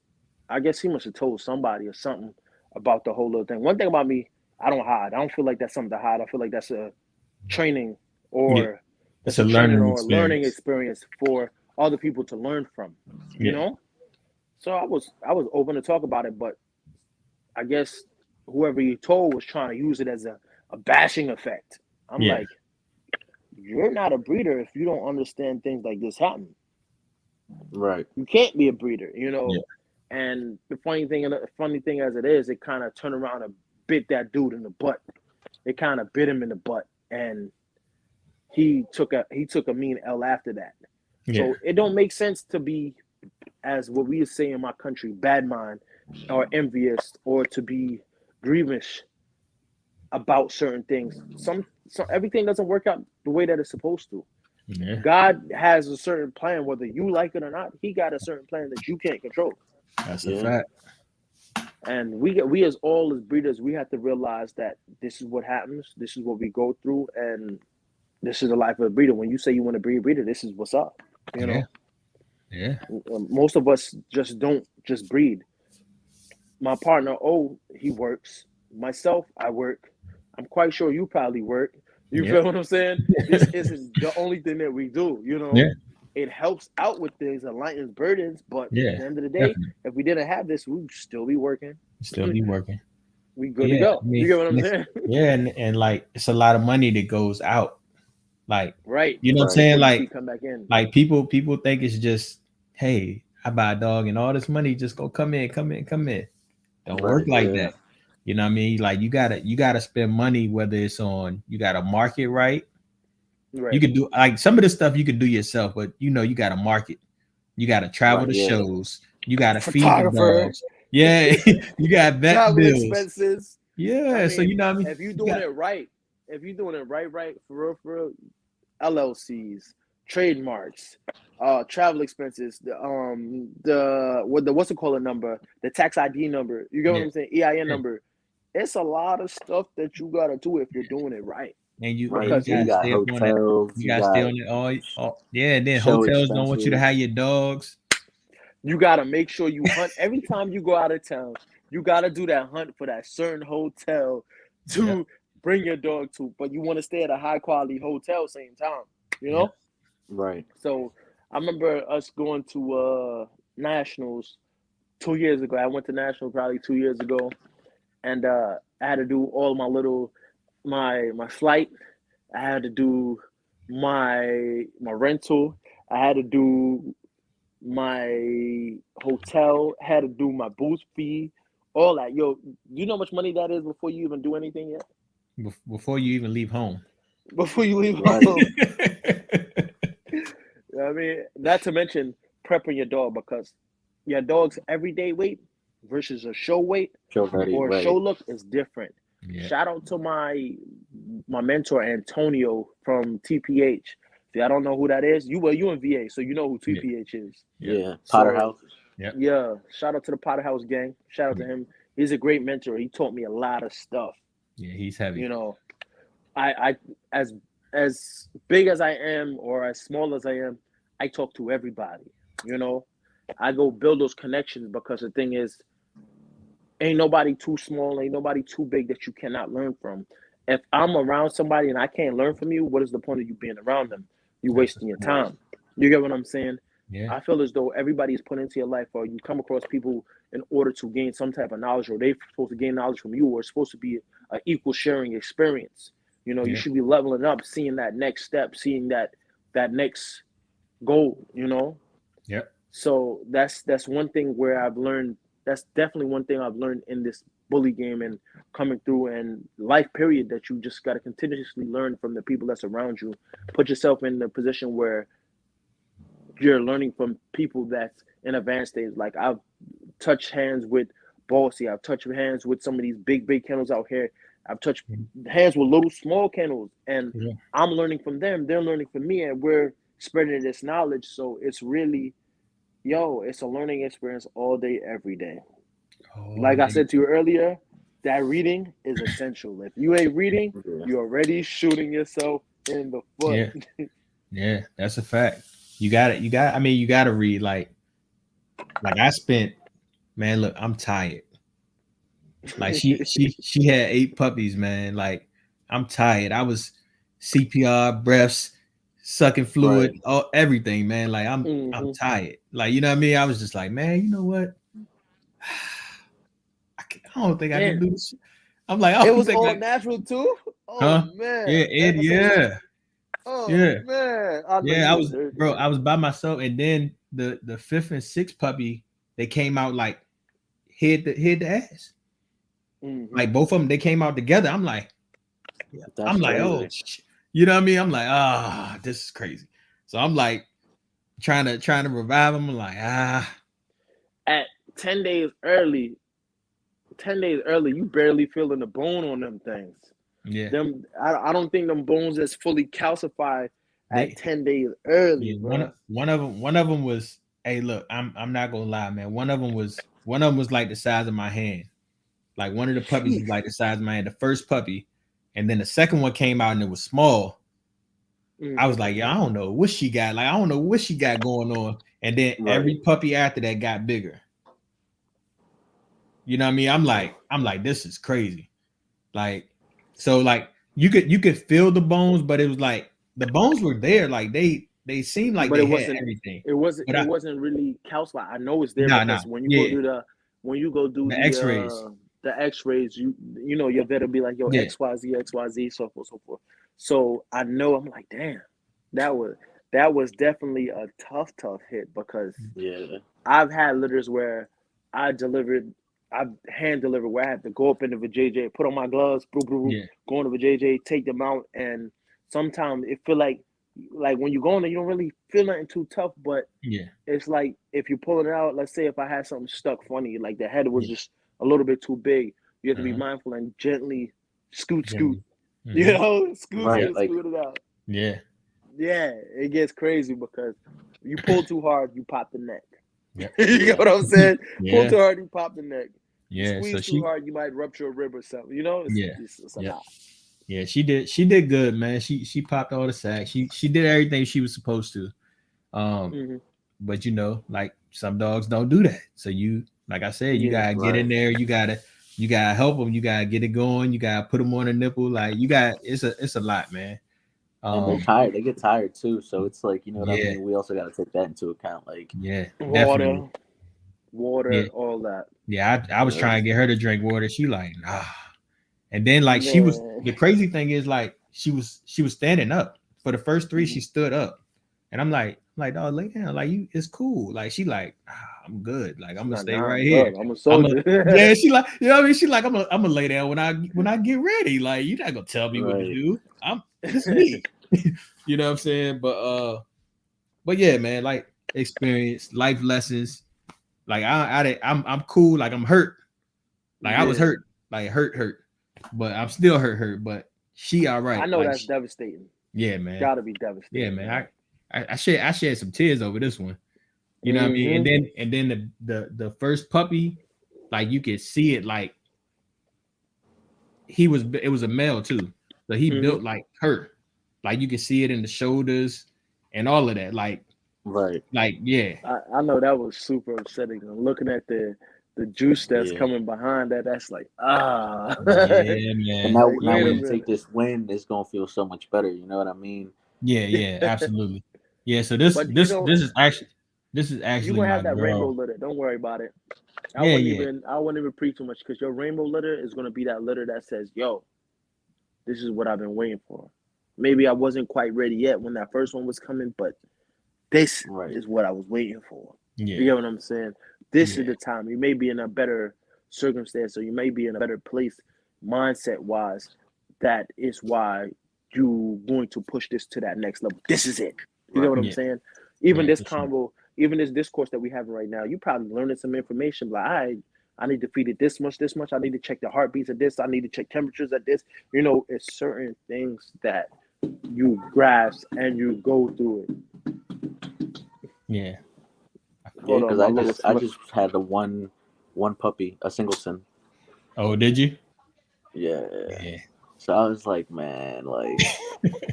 A: he must have told somebody or something about the whole little thing. One thing about me, I don't hide. I don't feel like that's something to hide. I feel like that's a training or
B: it's a learning
A: experience for other people to learn from, you know? So I was open to talk about it, but I guess whoever you told was trying to use it as a bashing effect. I'm like, you're not a breeder if you don't understand things like this happen.
C: Right.
A: You can't be a breeder, And the funny thing as it is, it kind of turned around and bit that dude in the butt. It kind of bit him in the butt, and he took a mean L after that. So it don't make sense to be, as what we say in my country, bad mind or envious or to be grievous about certain things. So everything doesn't work out the way that it's supposed to.
B: Yeah.
A: God has a certain plan, whether you like it or not. He got a certain plan that you can't control.
B: That's a fact.
A: And we as breeders, we have to realize that this is what happens. This is what we go through, and this is the life of a breeder. When you say you want to be a breeder, this is what's up. You know.
B: Yeah.
A: Most of us just don't just breed. My partner, he works. Myself, I work. I'm quite sure you probably work. You feel what I'm saying? This isn't the only thing that we do,
B: Yeah.
A: It helps out with things and lightens burdens, but at the end of the day,
B: definitely.
A: if we didn't have this, we'd still be working.
B: Still be working.
A: We good to
B: Yeah,
A: go.
B: I mean,
A: You get what I'm saying?
B: yeah, and like it's a lot of money that goes out. Like,
A: Right.
B: you know what I'm
C: Right.
B: saying?
A: Before you see
B: Like,
A: come back in.
B: like people think it's just, hey, I buy a dog and all this money just go come in. Don't work
C: Right.
B: like
C: Yeah.
B: that. You know what I mean? Like you gotta spend money, whether it's on you gotta market right. You
A: Right.
B: could do like some of the stuff you could do yourself, but you know you gotta market. You gotta travel
C: Right.
B: to
C: Yeah.
B: shows. You gotta feed the
A: Photographer,
B: dogs. Yeah, you got vet
A: travel
B: bills.
A: expenses. I
B: Yeah, so
A: mean,
B: you know what I mean.
A: if you
B: You
A: doing
B: got
A: it right, right, for real, LLCs, trademarks, travel expenses, the what's it called number, the tax ID number. You get what
B: yeah,
A: I'm saying? EIN
B: yeah.
A: number. It's a lot of stuff that you gotta do if you're doing it right.
C: Right.
B: You
A: Because
C: You
B: gotta
C: got
B: stay up on that.
C: hotels.
B: You
C: You
B: gotta stay
C: got
B: on it all yeah. And then
C: show
B: hotels don't want you to
C: expenses.
B: have your dogs.
A: you gotta make sure you hunt every time you go out of town. You gotta do that hunt for that certain hotel
B: Yeah,
A: to bring your dog to, but you want to stay at a high quality hotel same time. You
B: yeah,
A: know.
C: Right.
A: So I remember us going to nationals 2 years ago. I went to nationals probably 2 years ago, and I had to do all my flight. I had to do my rental. I had to do my hotel. Had to do my booth fee. All that. Yo, you know how much money that is before you even do anything yet?
B: before you even leave home.
A: Before you leave
C: Right.
A: home. I mean, not to mention prepping your dog, because your dog's everyday weight versus a show weight
C: Show ready.
A: or a show
C: Right.
A: look is different.
B: Yeah,
A: Shout out to my mentor Antonio from TPH. If I don't know who that is, you in VA, so you know who
B: yeah,
A: TPH is.
B: yeah,
C: Yeah. Potter
A: So
C: House.
B: yeah,
A: yeah, shout out to the Potter House gang. Shout out to
B: yeah.
A: him. He's a great mentor. He taught me a lot of stuff.
B: Yeah, he's heavy.
A: You know, I as as big as I am or as small as I am, I talk to everybody. You know, I go build those connections, because the thing is, ain't nobody too small, ain't nobody too big that you cannot learn from. If I'm around somebody and I can't learn from you, what is the point of you being around them? You
B: That's a
A: wasting your
B: fact.
C: Right.
A: time. You get what I'm saying?
B: Yeah,
A: I feel as though everybody is put into your life, or you come across people in order to gain some type of knowledge, or they're supposed to gain knowledge from you, or it's supposed to be an equal sharing experience. You know, you
B: yeah,
A: should be leveling up, seeing that next step, seeing that next goal. You know,
B: yeah,
A: so that's one thing where I've learned. That's definitely one thing I've learned in this bully game and coming through and life period, that you just got to continuously learn from the people that's around you. Put yourself in the position where you're learning from people that's in advanced stage. Like I've touched hands with Bossy. I've touched hands with some of these big kennels out here. I've touched hands with little small kennels, and
B: yeah.
A: I'm learning from them. They're learning from me, and we're spreading this knowledge. So it's really, it's a learning experience all day, every day.
B: Oh,
A: Like I said to you earlier, that reading is essential. If you ain't reading,
C: Yeah.
A: you're already shooting yourself in the foot.
B: yeah, yeah. That's a fact. You got it. I mean, you got to read. Like I spent. Man, look, I'm tired. Like she had 8 puppies, man. Like I'm tired. I was CPR, breaths, sucking fluid,
C: Right.
B: all everything, man. Like I'm
A: Mm-hmm.
B: tired. Like you know what I mean. I was just like, man, you know what? I don't think I can
A: Man,
B: do this. I'm like, I
A: it
B: don't
A: was
B: think
A: all
B: I.
A: natural too. Oh
B: Huh? Yeah,
A: man,
B: Ed.
A: so
B: Yeah,
A: oh
B: yeah,
A: man, I know
B: yeah.
A: you
B: I
A: was
B: was,
A: dirty.
B: bro. I was by myself, and then the 5th and 6th puppy, they came out like head to ass.
A: Mm-hmm.
B: Like both of them, they came out together. I'm like,
C: That's crazy.
B: oh, you know what I mean? I'm like, this is crazy. So I'm like trying to revive them. I'm like,
A: At 10 days early, you barely feeling the bone on them things.
B: yeah.
A: Them, I don't think them bones is fully calcified at
B: They
A: 10 days early,
B: yeah,
A: bro.
B: one of them was, hey, look, I'm not gonna lie, man. One of them was like the size of my hand. Like one of the puppies was like the size of my hand, the first puppy, and then the second one came out and it was small. I was like, yeah, I don't know what she got. Like, I don't know what she got going on. And then every puppy after that got bigger. You know what I mean? I'm like, this is crazy. Like, so like you could feel the bones, but it was like the bones were there. Like they seemed like
A: But
B: they
A: it
B: had
A: wasn't.
B: everything.
A: It wasn't.
B: But
A: It wasn't really calcified. I know it's there
B: nah,
A: because when you go
B: yeah,
A: to when you go do
B: The X-rays.
A: the X-rays, you know your vet will be like, yo,
B: Yeah.
A: XYZ, so forth, so forth. So I know I'm like, damn, that was definitely a tough hit because
C: Yeah.
A: I've had litters where I hand delivered where I had to go up into the JJ, put on my gloves,
B: Yeah.
A: go into the JJ, take them out, and sometimes it feel like when you go in there, you don't really feel nothing too tough, but
B: Yeah.
A: it's like if you're pulling it out, let's say if I had something stuck funny, like the head was
B: Yeah.
A: just a little bit too big, you have to be
B: Uh-huh.
A: mindful and gently scoot,
B: Gently.
A: you
B: Mhm.
A: know, scoot,
C: Right. Like
A: scoot it out.
B: Yeah.
A: Yeah, it gets crazy because you pull too hard, you pop the neck.
B: Yep.
A: You
C: Yeah.
A: get what I'm saying? Pull
B: Yeah.
A: too hard, you pop the neck. You
B: Yeah. So
A: squeeze too
B: she
A: hard, you might rupture a rib or something. You know,
B: yeah.
A: it's a
B: Yeah.
A: lot.
B: Yeah, she did good, man. She popped all the sacks. She did everything she was supposed to.
A: hmm
B: But you know, like some dogs don't do that. So you, like I said, you
A: Yeah.
B: gotta get in
C: Right.
B: there. You gotta help them. You gotta get it going. You gotta put them on a nipple. Like it's a lot, man.
C: And they're
B: Um,
C: tired. They get tired too. So it's like, you know what I
B: yeah,
C: mean? We also got to take that into account. Like,
B: yeah, definitely.
A: Water,
B: Yeah,
A: all that.
B: yeah. I was
C: yeah.
B: trying to get her to drink water. She like, nah. And then like she was
A: Man.
B: the crazy thing is like she was standing up. For the first three, she stood up. And I'm like, dog, lay down. Like you, it's cool. Like she like, I'm good. Like I'm gonna
A: Nah,
B: stay
A: nah,
B: right
A: I'm
B: here.
A: good. I'm a
B: I'm a
A: soldier.
B: yeah. She like, you know what I mean. She like, I'm gonna lay down when I get ready. Like you're not gonna tell me what to
C: Right.
B: do. It's me. You know what I'm saying? But yeah, man. Like experience, life lessons. Like I'm cool. Like I'm hurt. Like I was
A: Yeah.
B: hurt. Like hurt. But I'm still hurt. But she all
A: I
B: right.
A: know
B: Like
A: that's devastating.
B: yeah, man.
A: Gotta be
B: Yeah,
A: devastating,
B: man. I shed some tears over this one. You know what I mean? And then the first puppy, like you could see it like it was a male too. So he built like her. Like you could see it in the shoulders and all of that. Like
C: Right.
B: yeah.
A: I know that was super upsetting. And looking at the juice that's
C: Yeah.
A: coming behind that, that's like
B: Yeah,
C: And
B: man.
C: now,
A: like
C: now
A: wait
C: when
A: a
C: you take
A: minute.
C: this win, it's gonna feel so much better. You know what I mean?
B: Yeah, absolutely. Yeah, so
A: But you know,
B: this is
A: you're
B: actually
A: gonna
B: my
A: have that rainbow
B: girl.
A: litter. Don't worry about it.
B: Yeah.
A: I wouldn't even preach too much because your rainbow litter is gonna be that litter that says, yo, this is what I've been waiting for. Maybe I wasn't quite ready yet when that first one was coming, but this
C: Right.
A: is what I was waiting for. You
B: Yeah.
A: get what I'm saying? This is
B: Yeah.
A: the time. You may be in a better circumstance, or you may be in a better place mindset wise. That is why you going to push this to that next level. This is it. You get
C: Right.
A: what I'm
B: Yeah.
A: saying? Even
B: Yeah,
A: this
B: for sure.
A: combo, even this discourse that we have right now, you probably learning some information. Like, I need to feed it this much, this much. I need to check the heartbeats of this. I need to check temperatures at this. You know, it's certain things that you grasp and you go through it.
B: Yeah.
C: Yeah,
A: Hold on,
C: because
A: my
C: I
A: little
C: just had the one puppy, a singleton.
B: Oh, did you?
C: Yeah.
B: Yeah.
C: So I was like, man, like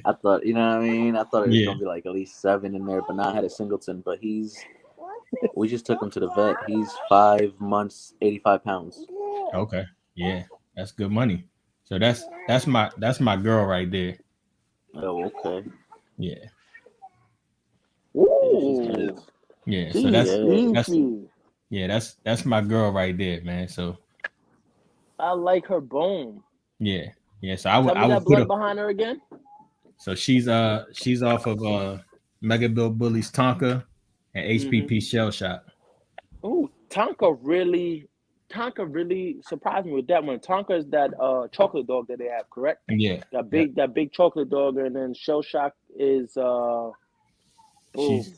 C: I thought, you know what I mean? I thought it was
B: Yeah.
C: gonna be like at least 7 in there, but now I had a singleton. But we just took him to the vet. He's 5 months, 85 pounds.
B: Okay. Yeah. That's good money. So that's my girl right there.
C: Oh, okay.
B: Yeah.
C: Yeah, she's
A: Ooh,
C: nice.
B: Yeah. So
A: she's
C: Yeah.
A: beefy.
B: that's my girl right there, man. So
A: I like her bone.
B: yeah. Yeah. So
A: Tell
B: I
A: me
B: would
A: that
B: put her
A: blood behind her again.
B: so she's off of Mega Bill Bullies Tonka and HPP Shell Shock.
A: Ooh, Tonka really surprised me with that one. Tonka is that chocolate dog that they have, correct?
B: Yeah.
A: That big chocolate dog, and then Shell Shock is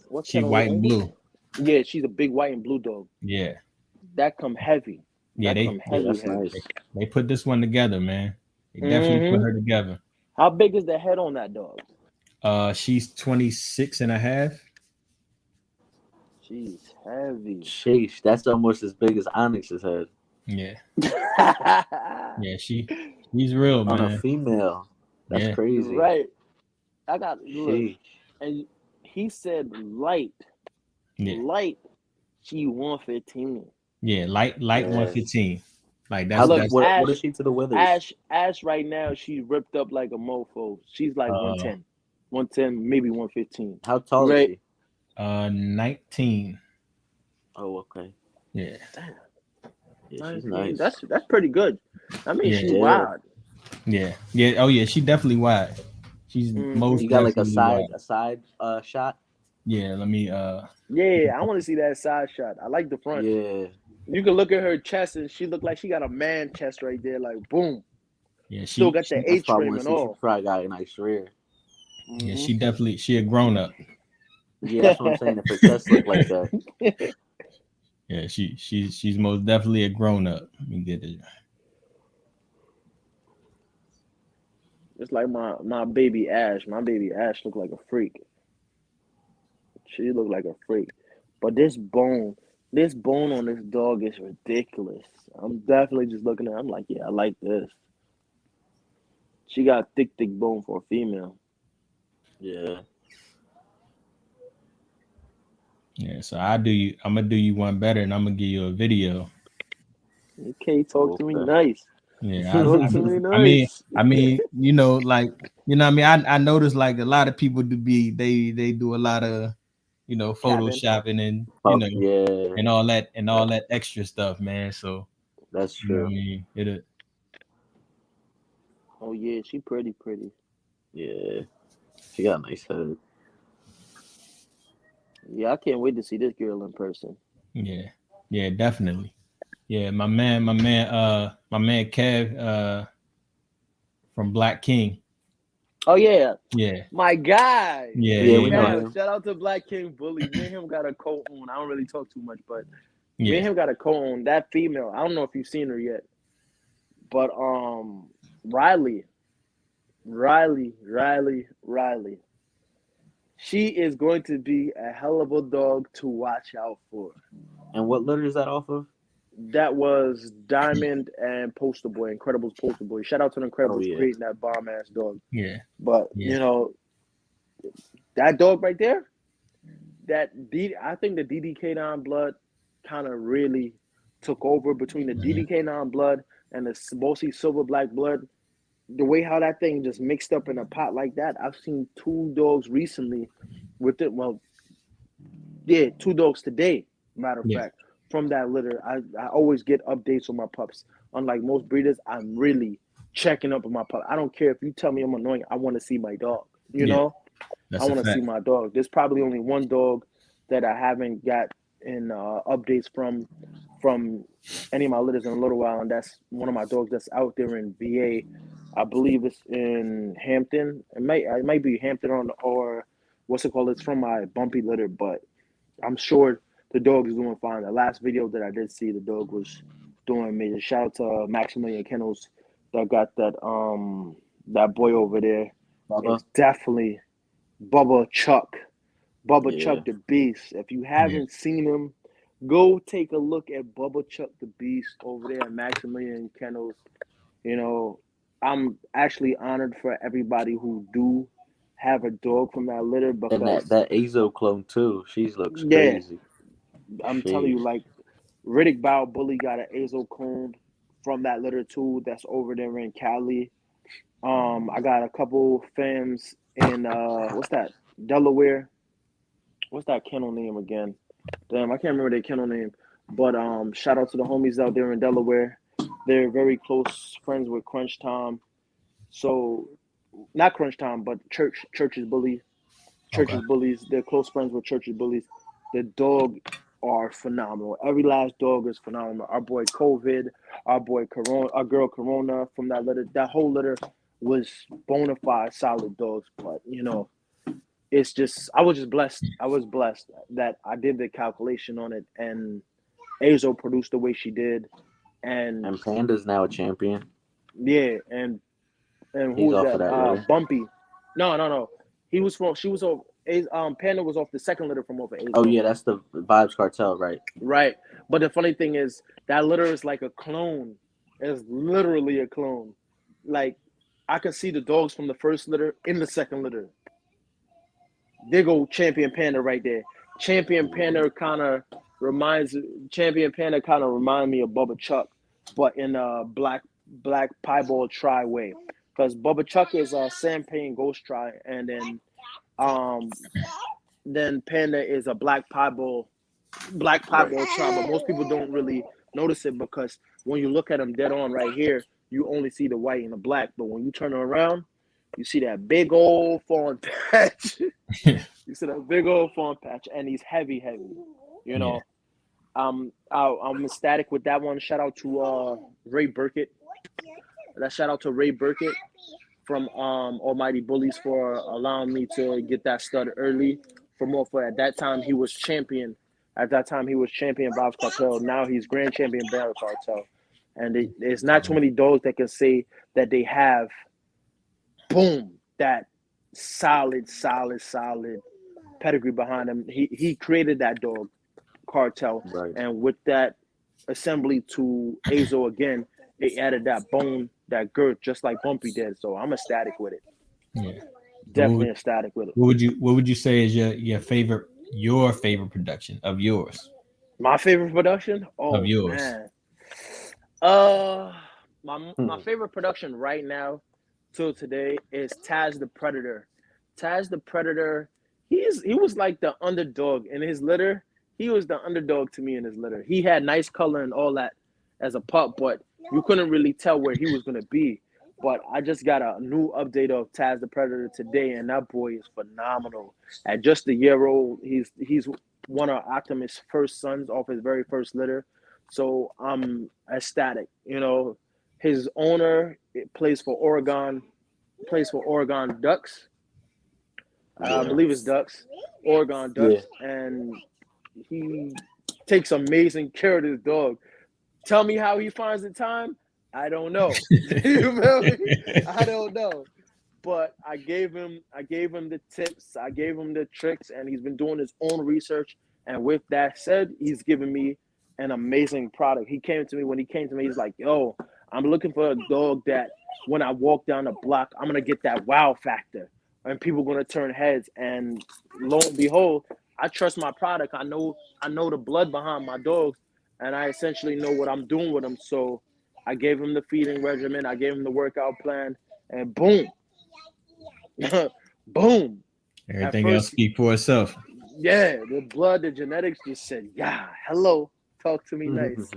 A: what's
B: She
A: that?
B: white and blue.
A: Yeah, she's a big white and blue dog.
B: Yeah.
A: That come heavy.
B: Yeah,
A: That come
C: Yeah,
A: heavy,
C: that's
A: heavy.
C: nice.
B: they put this one together, man. They definitely put her together.
A: How big is the head on that dog?
B: She's 26 and a half.
A: She's heavy.
C: Sheesh, that's almost as big as Onyx's head
B: Yeah. Yeah, she's real,
C: on a
B: man.
C: female. That's
B: Yeah.
C: crazy.
A: Right. I got look,
C: Sheesh.
A: and he said light.
B: Yeah.
A: Light. She 115.
B: Yeah, light
C: Yeah.
B: 115. Like
C: How
A: Look,
B: that's
C: what is she to the withers?
A: Ash right now, she's ripped up like a mofo. She's like
B: uh
A: 110, maybe 115.
C: How tall is
A: Right.
C: she?
B: 19.
C: Oh, okay.
B: Yeah.
A: Damn.
C: Yeah, she's
A: 19.
C: nice.
A: That's pretty good. I mean,
B: Yeah.
A: she
C: Yeah.
A: wild.
B: Yeah. Oh yeah, she definitely wide. She's most
C: You got like a
B: definitely wide.
C: side shot.
B: Yeah, let me
A: Yeah, I want to see that side shot. I like the front.
C: Yeah.
A: You can look at her chest, and she look like she got a man chest right there. Like boom,
B: yeah,
A: still
B: she,
A: got the
B: she
C: That's
A: H
C: probably
A: frame
C: when
A: and
C: she
A: all.
C: probably got a nice rear.
B: yeah, she definitely she a grown up.
C: Yeah, that's what I'm saying. If her chest looked like that.
B: Yeah, she's most definitely a grown up. Let me get it.
A: It's like my baby Ash. My baby Ash look like a freak. She look like a freak. But this bone on this dog is ridiculous. I'm definitely just looking at it. I'm like, yeah, I like this. She got thick bone for a female.
C: Yeah.
B: Yeah, so I'm gonna do you one better, and I'm gonna give you a video.
A: Okay, talk to me
C: Okay.
A: nice.
B: Yeah,
A: Talk to me
B: I
A: nice.
B: mean, you know, like what I mean. I noticed like a lot of people they do a lot of
A: Capping.
B: photoshopping and
C: Yeah,
B: and all that extra stuff, man. So
C: that's
B: you know what I
C: true.
B: mean. It
A: Oh yeah, she pretty.
C: Yeah, she got a nice head.
A: Yeah, I can't wait to see this girl in person.
B: yeah, definitely. Yeah, my man Kev from Black King.
A: Oh yeah,
B: Yeah,
A: my guy.
B: yeah,
C: Yeah,
B: yeah,
C: we know
B: yeah,
A: Yeah,
C: him.
A: shout out to Black King Bully. Me and him got a co-own. I don't really talk too much, but me and
B: yeah.
A: him got a co-own. That female, I don't know if you've seen her yet, but Riley. She is going to be a hell of a dog to watch out for.
C: And what litter is that off of?
A: That was Diamond and Poster Boy, Incredibles Poster Boy. Shout out to the
C: Oh
A: Incredibles
C: yeah,
A: creating that bomb ass dog.
B: Yeah,
A: But
B: yeah,
A: that dog right there, I think the DDK9 blood kind of really took over between the DDK9 blood and the mostly silver black blood. The way how that thing just mixed up in a pot like that, I've seen two dogs recently with it. Well, yeah, two dogs today. Matter of
B: yeah,
A: fact, from that litter, I always get updates on my pups. Unlike most breeders, I'm really checking up on my pup. I don't care if you tell me I'm annoying. I want to see my dog. You
B: yeah.
A: know, I
B: That's a
A: want to see
B: fact.
A: my dog. There's probably only one dog that I haven't got in updates from any of my litters in a little while, and that's one of my dogs that's out there in VA. I believe it's in Hampton. It might be Hampton or what's it called? It's from my bumpy litter, but I'm sure the dog is doing fine. The last video that I did see, the dog was doing amazing. Shout out to Maximilian Kennels that got that boy over there.
C: Bubba.
A: It's definitely Bubba Chuck. Bubba
C: Yeah,
A: Chuck the Beast. If you
B: Yeah,
A: haven't seen him, go take a look at Bubba Chuck the Beast over there at Maximilian Kennels. You know, I'm actually honored for everybody who do have a dog from that litter
C: and that
A: because
C: that Azo clone too. She looks
A: yeah,
C: crazy.
A: I'm telling
C: Sheesh.
A: you, like Riddick Bow Bully got an Azo clone from that litter too. That's over there in Cali. I got a couple fams in what's that? Delaware. What's that kennel name again? Damn, I can't remember their kennel name. But shout out to the homies out there in Delaware. They're very close friends with Crunch Tom. So not Crunch Tom, but Church's Bully.
B: okay.
A: Church's Bullies. They're close friends with Church's Bullies. The dog are phenomenal. Every last dog is phenomenal. Our boy COVID, our boy Corona, our girl Corona from that litter. That whole litter was bona fide solid dogs. But it's just I was just blessed. I was blessed that I did the calculation on it and Azo produced the way she did. And
C: And Panda's now a champion.
A: yeah, and who
C: He's
A: was
C: off of
A: that?
C: that litter.
A: Bumpy. No. She was off Panda was off the second litter from over Azo.
C: Oh yeah, that's the Vibes Cartel, right?
A: Right. But the funny thing is that litter is like a clone. It's literally a clone. Like I can see the dogs from the first litter in the second litter. There go Champion Panda right there. Champion Panda kind of reminds me of Bubba Chuck, but in a black piebald tri way. Because Bubba Chuck is a Champagne Ghost Tri, and then Panda is a black piebald tri. But most people don't really notice it because when you look at him dead on right here, you only see the white and the black. But when you turn him around, you see that big old fawn patch. You see that big old fawn patch, and he's heavy. You know, I'm ecstatic with that one. Shout out to Ray Burkett. Shout out to Ray Burkett from Almighty Bullies for allowing me to get that stud early. For at that time he was champion. At that time he was champion Bob's Cartel. Now he's grand champion Barrel Cartel. And there's not too many dogs that can say that they have, boom, that solid pedigree behind him. He created that dog Cartel,
C: Right.
A: and with that assembly to Azo again, it added that bone, that girth, just like Bumpy did. So I'm ecstatic with it.
B: Yeah.
A: Definitely ecstatic with it.
B: What would you say is your favorite production of yours?
A: My favorite production? Oh,
B: of yours.
A: Man. My favorite production right now till today is Taz the Predator. Taz the Predator, he was like the underdog in his litter. He was the underdog to me in his litter. He had nice color and all that as a pup, but you couldn't really tell where he was going to be. But I just got a new update of Taz the Predator today, and that boy is phenomenal. At just a year old, he's one of Optimus' first sons off his very first litter. So I'm ecstatic. You know, his owner plays for Oregon Ducks. I believe it's Ducks, Oregon Ducks, and he takes amazing care of this dog. Tell me how he finds the time. I don't know. You feel me? I don't know. But I gave him the tips, I gave him the tricks, and he's been doing his own research. And with that said, he's given me an amazing product. When he came to me, he's like, yo, I'm looking for a dog that when I walk down the block, I'm gonna get that wow factor. And people are gonna turn heads. And lo and behold, I trust my product. I know the blood behind my dogs, and I essentially know what I'm doing with them. So I gave him the feeding regimen, I gave him the workout plan, and boom. Boom.
B: Everything else speak for itself.
A: Yeah, the blood, the genetics just said, yeah, hello, talk to me nice.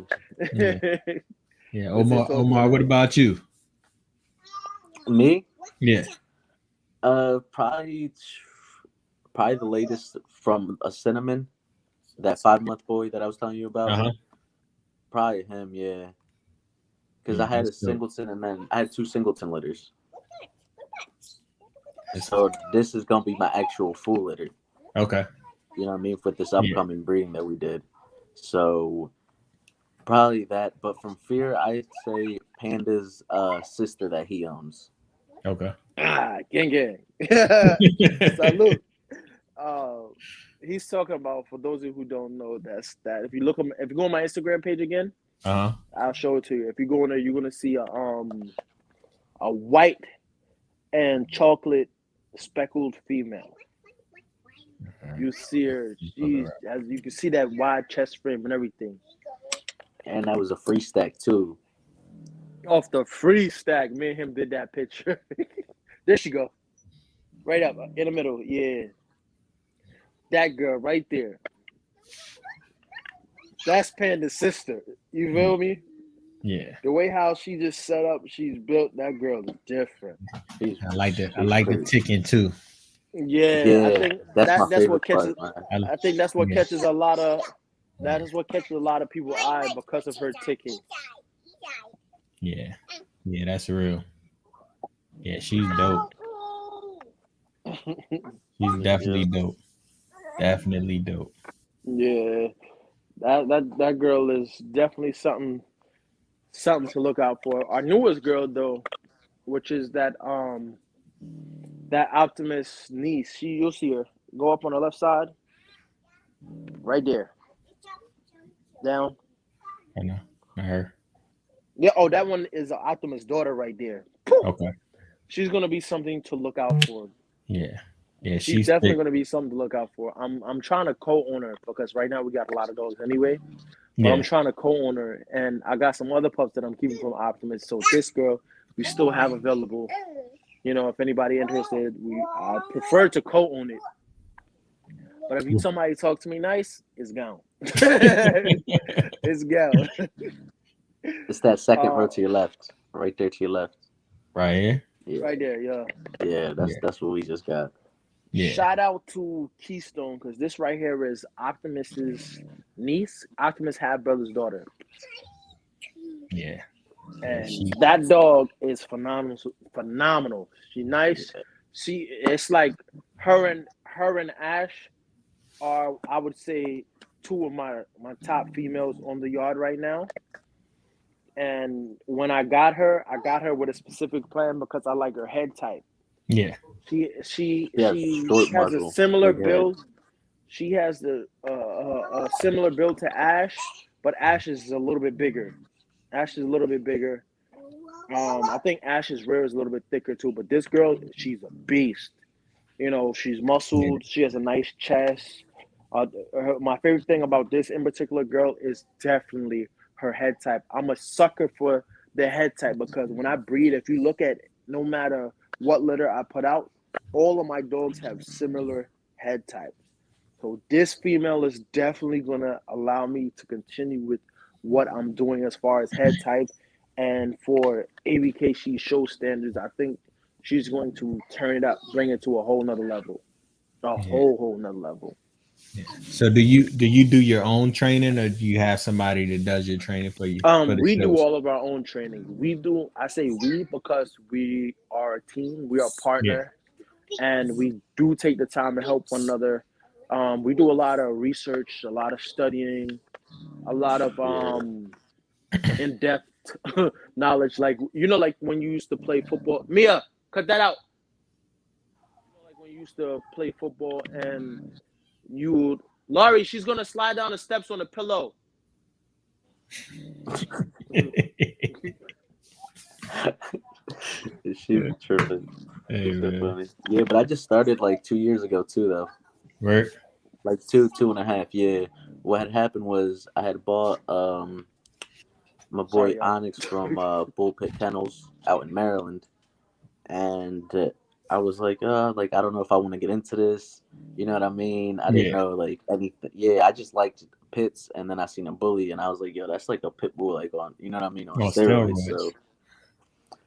B: Yeah. Omar, what about you?
C: Me?
B: Yeah.
C: Probably the latest from a Cinnamon, that 5-month boy that I was telling you about.
B: Uh-huh.
C: Probably him, yeah. Because I had a singleton and then I had 2 singleton litters. So this is gonna be my actual full litter.
B: Okay.
C: You know what I mean? For this upcoming breeding that we did. So probably that. But from Fear, I'd say Panda's sister that he owns.
B: Okay.
A: Gang. Salute. He's talking about, for those of you who don't know, that if you go on my Instagram page again, I'll show it to you. If you go in there, you're gonna see a white and chocolate speckled female. You see her. As you can see that wide chest frame and everything.
C: And that was a free stack too.
A: Off the free stack, me and him did that picture. There she go. Right up in the middle. Yeah. That girl right there. That's Panda's sister. You feel me?
B: Yeah.
A: The way how she just set up, she's built, that girl is different.
B: I like that. I like the ticking too.
A: Yeah, I think that's what catches.
C: Part,
A: I think that's what catches a lot of. That is what catches a lot of people's eye because of her ticking.
B: Yeah, that's real. Yeah, she's dope. She's definitely dope. Definitely dope.
A: Yeah, that girl is definitely something to look out for. Our newest girl though, which is that Optimus niece. You'll see her. Go up on the left side. Right there. Down.
B: I know. I heard.
A: Yeah, that one is Optimus' daughter right there.
B: Okay.
A: She's gonna be something to look out for.
B: Yeah.
A: She's definitely gonna be something to look out for. I'm trying to co-own her because right now we got a lot of dogs anyway. But I'm trying to co-own her, and I got some other pups that I'm keeping from Optimus. So this girl, we still have available. You know, if anybody interested, I prefer to co-own it. But if somebody talk to me nice, it's gone. It's Gal.
C: It's that second row
A: Uh,
C: to your left, right there to your left.
B: Right here.
C: Yeah,
A: right there, yeah.
C: yeah,
B: Yeah.
C: that's what we just got.
B: Yeah.
A: Shout out to Keystone because this right here is Optimus's niece, Optimus half brother's daughter,
B: Yeah.
A: and
B: She,
A: that dog is phenomenal. Phenomenal. She nice. It's like her and Ash are, I would say, two of my top females on the yard right now. And when I got her with a specific plan because I like her head type.
B: yeah.
C: Yeah,
A: She
C: short
A: has a
C: muzzle,
A: similar
C: big head.
A: build. She has a similar build to Ash, but Ash is a little bit bigger. Ash is a little bit bigger. I think Ash's rear is a little bit thicker too, but this girl, she's a beast. You know, she's
B: Yeah.
A: muscled. She has a nice chest. My favorite thing about this in particular girl is definitely her head type. I'm a sucker for the head type because when I breed, if you look at no matter what litter I put out, all of my dogs have similar head types. So this female is definitely gonna allow me to continue with what I'm doing as far as head type. And for ABKC show standards, I think she's going to turn it up, bring it to a whole nother level. A
B: Yeah.
A: whole nother level.
B: Yeah. So do you do your own training, or do you have somebody that does your training for you for the
A: We do
B: shows?
A: all of our own training. I say we because we are a team, we are a
B: Yeah.
A: partner, and we do take the time to help one another. We do a lot of research, a lot of studying, a lot of in-depth knowledge. Like like when you used to play football. Mia, cut that out. Like when you used to play football and Laurie, she's gonna slide down the steps on the pillow.
C: She be tripping.
B: Hey,
C: So
B: man.
C: funny. Yeah, but I just started like 2 years ago too, though.
B: Right.
C: Like 2.5. Yeah. What had happened was I had bought my boy
A: Sorry, y'all.
C: Onyx from Bullpit Kennels out in Maryland, and I was like I don't know if I want to get into this. You know what I mean? I didn't
B: Yeah.
C: know like anything. Yeah, I just liked pits, and then I seen a bully, and I was like, yo, that's like a pit bull, like on, you know what I mean, on
B: On
C: steroids.
B: steroids.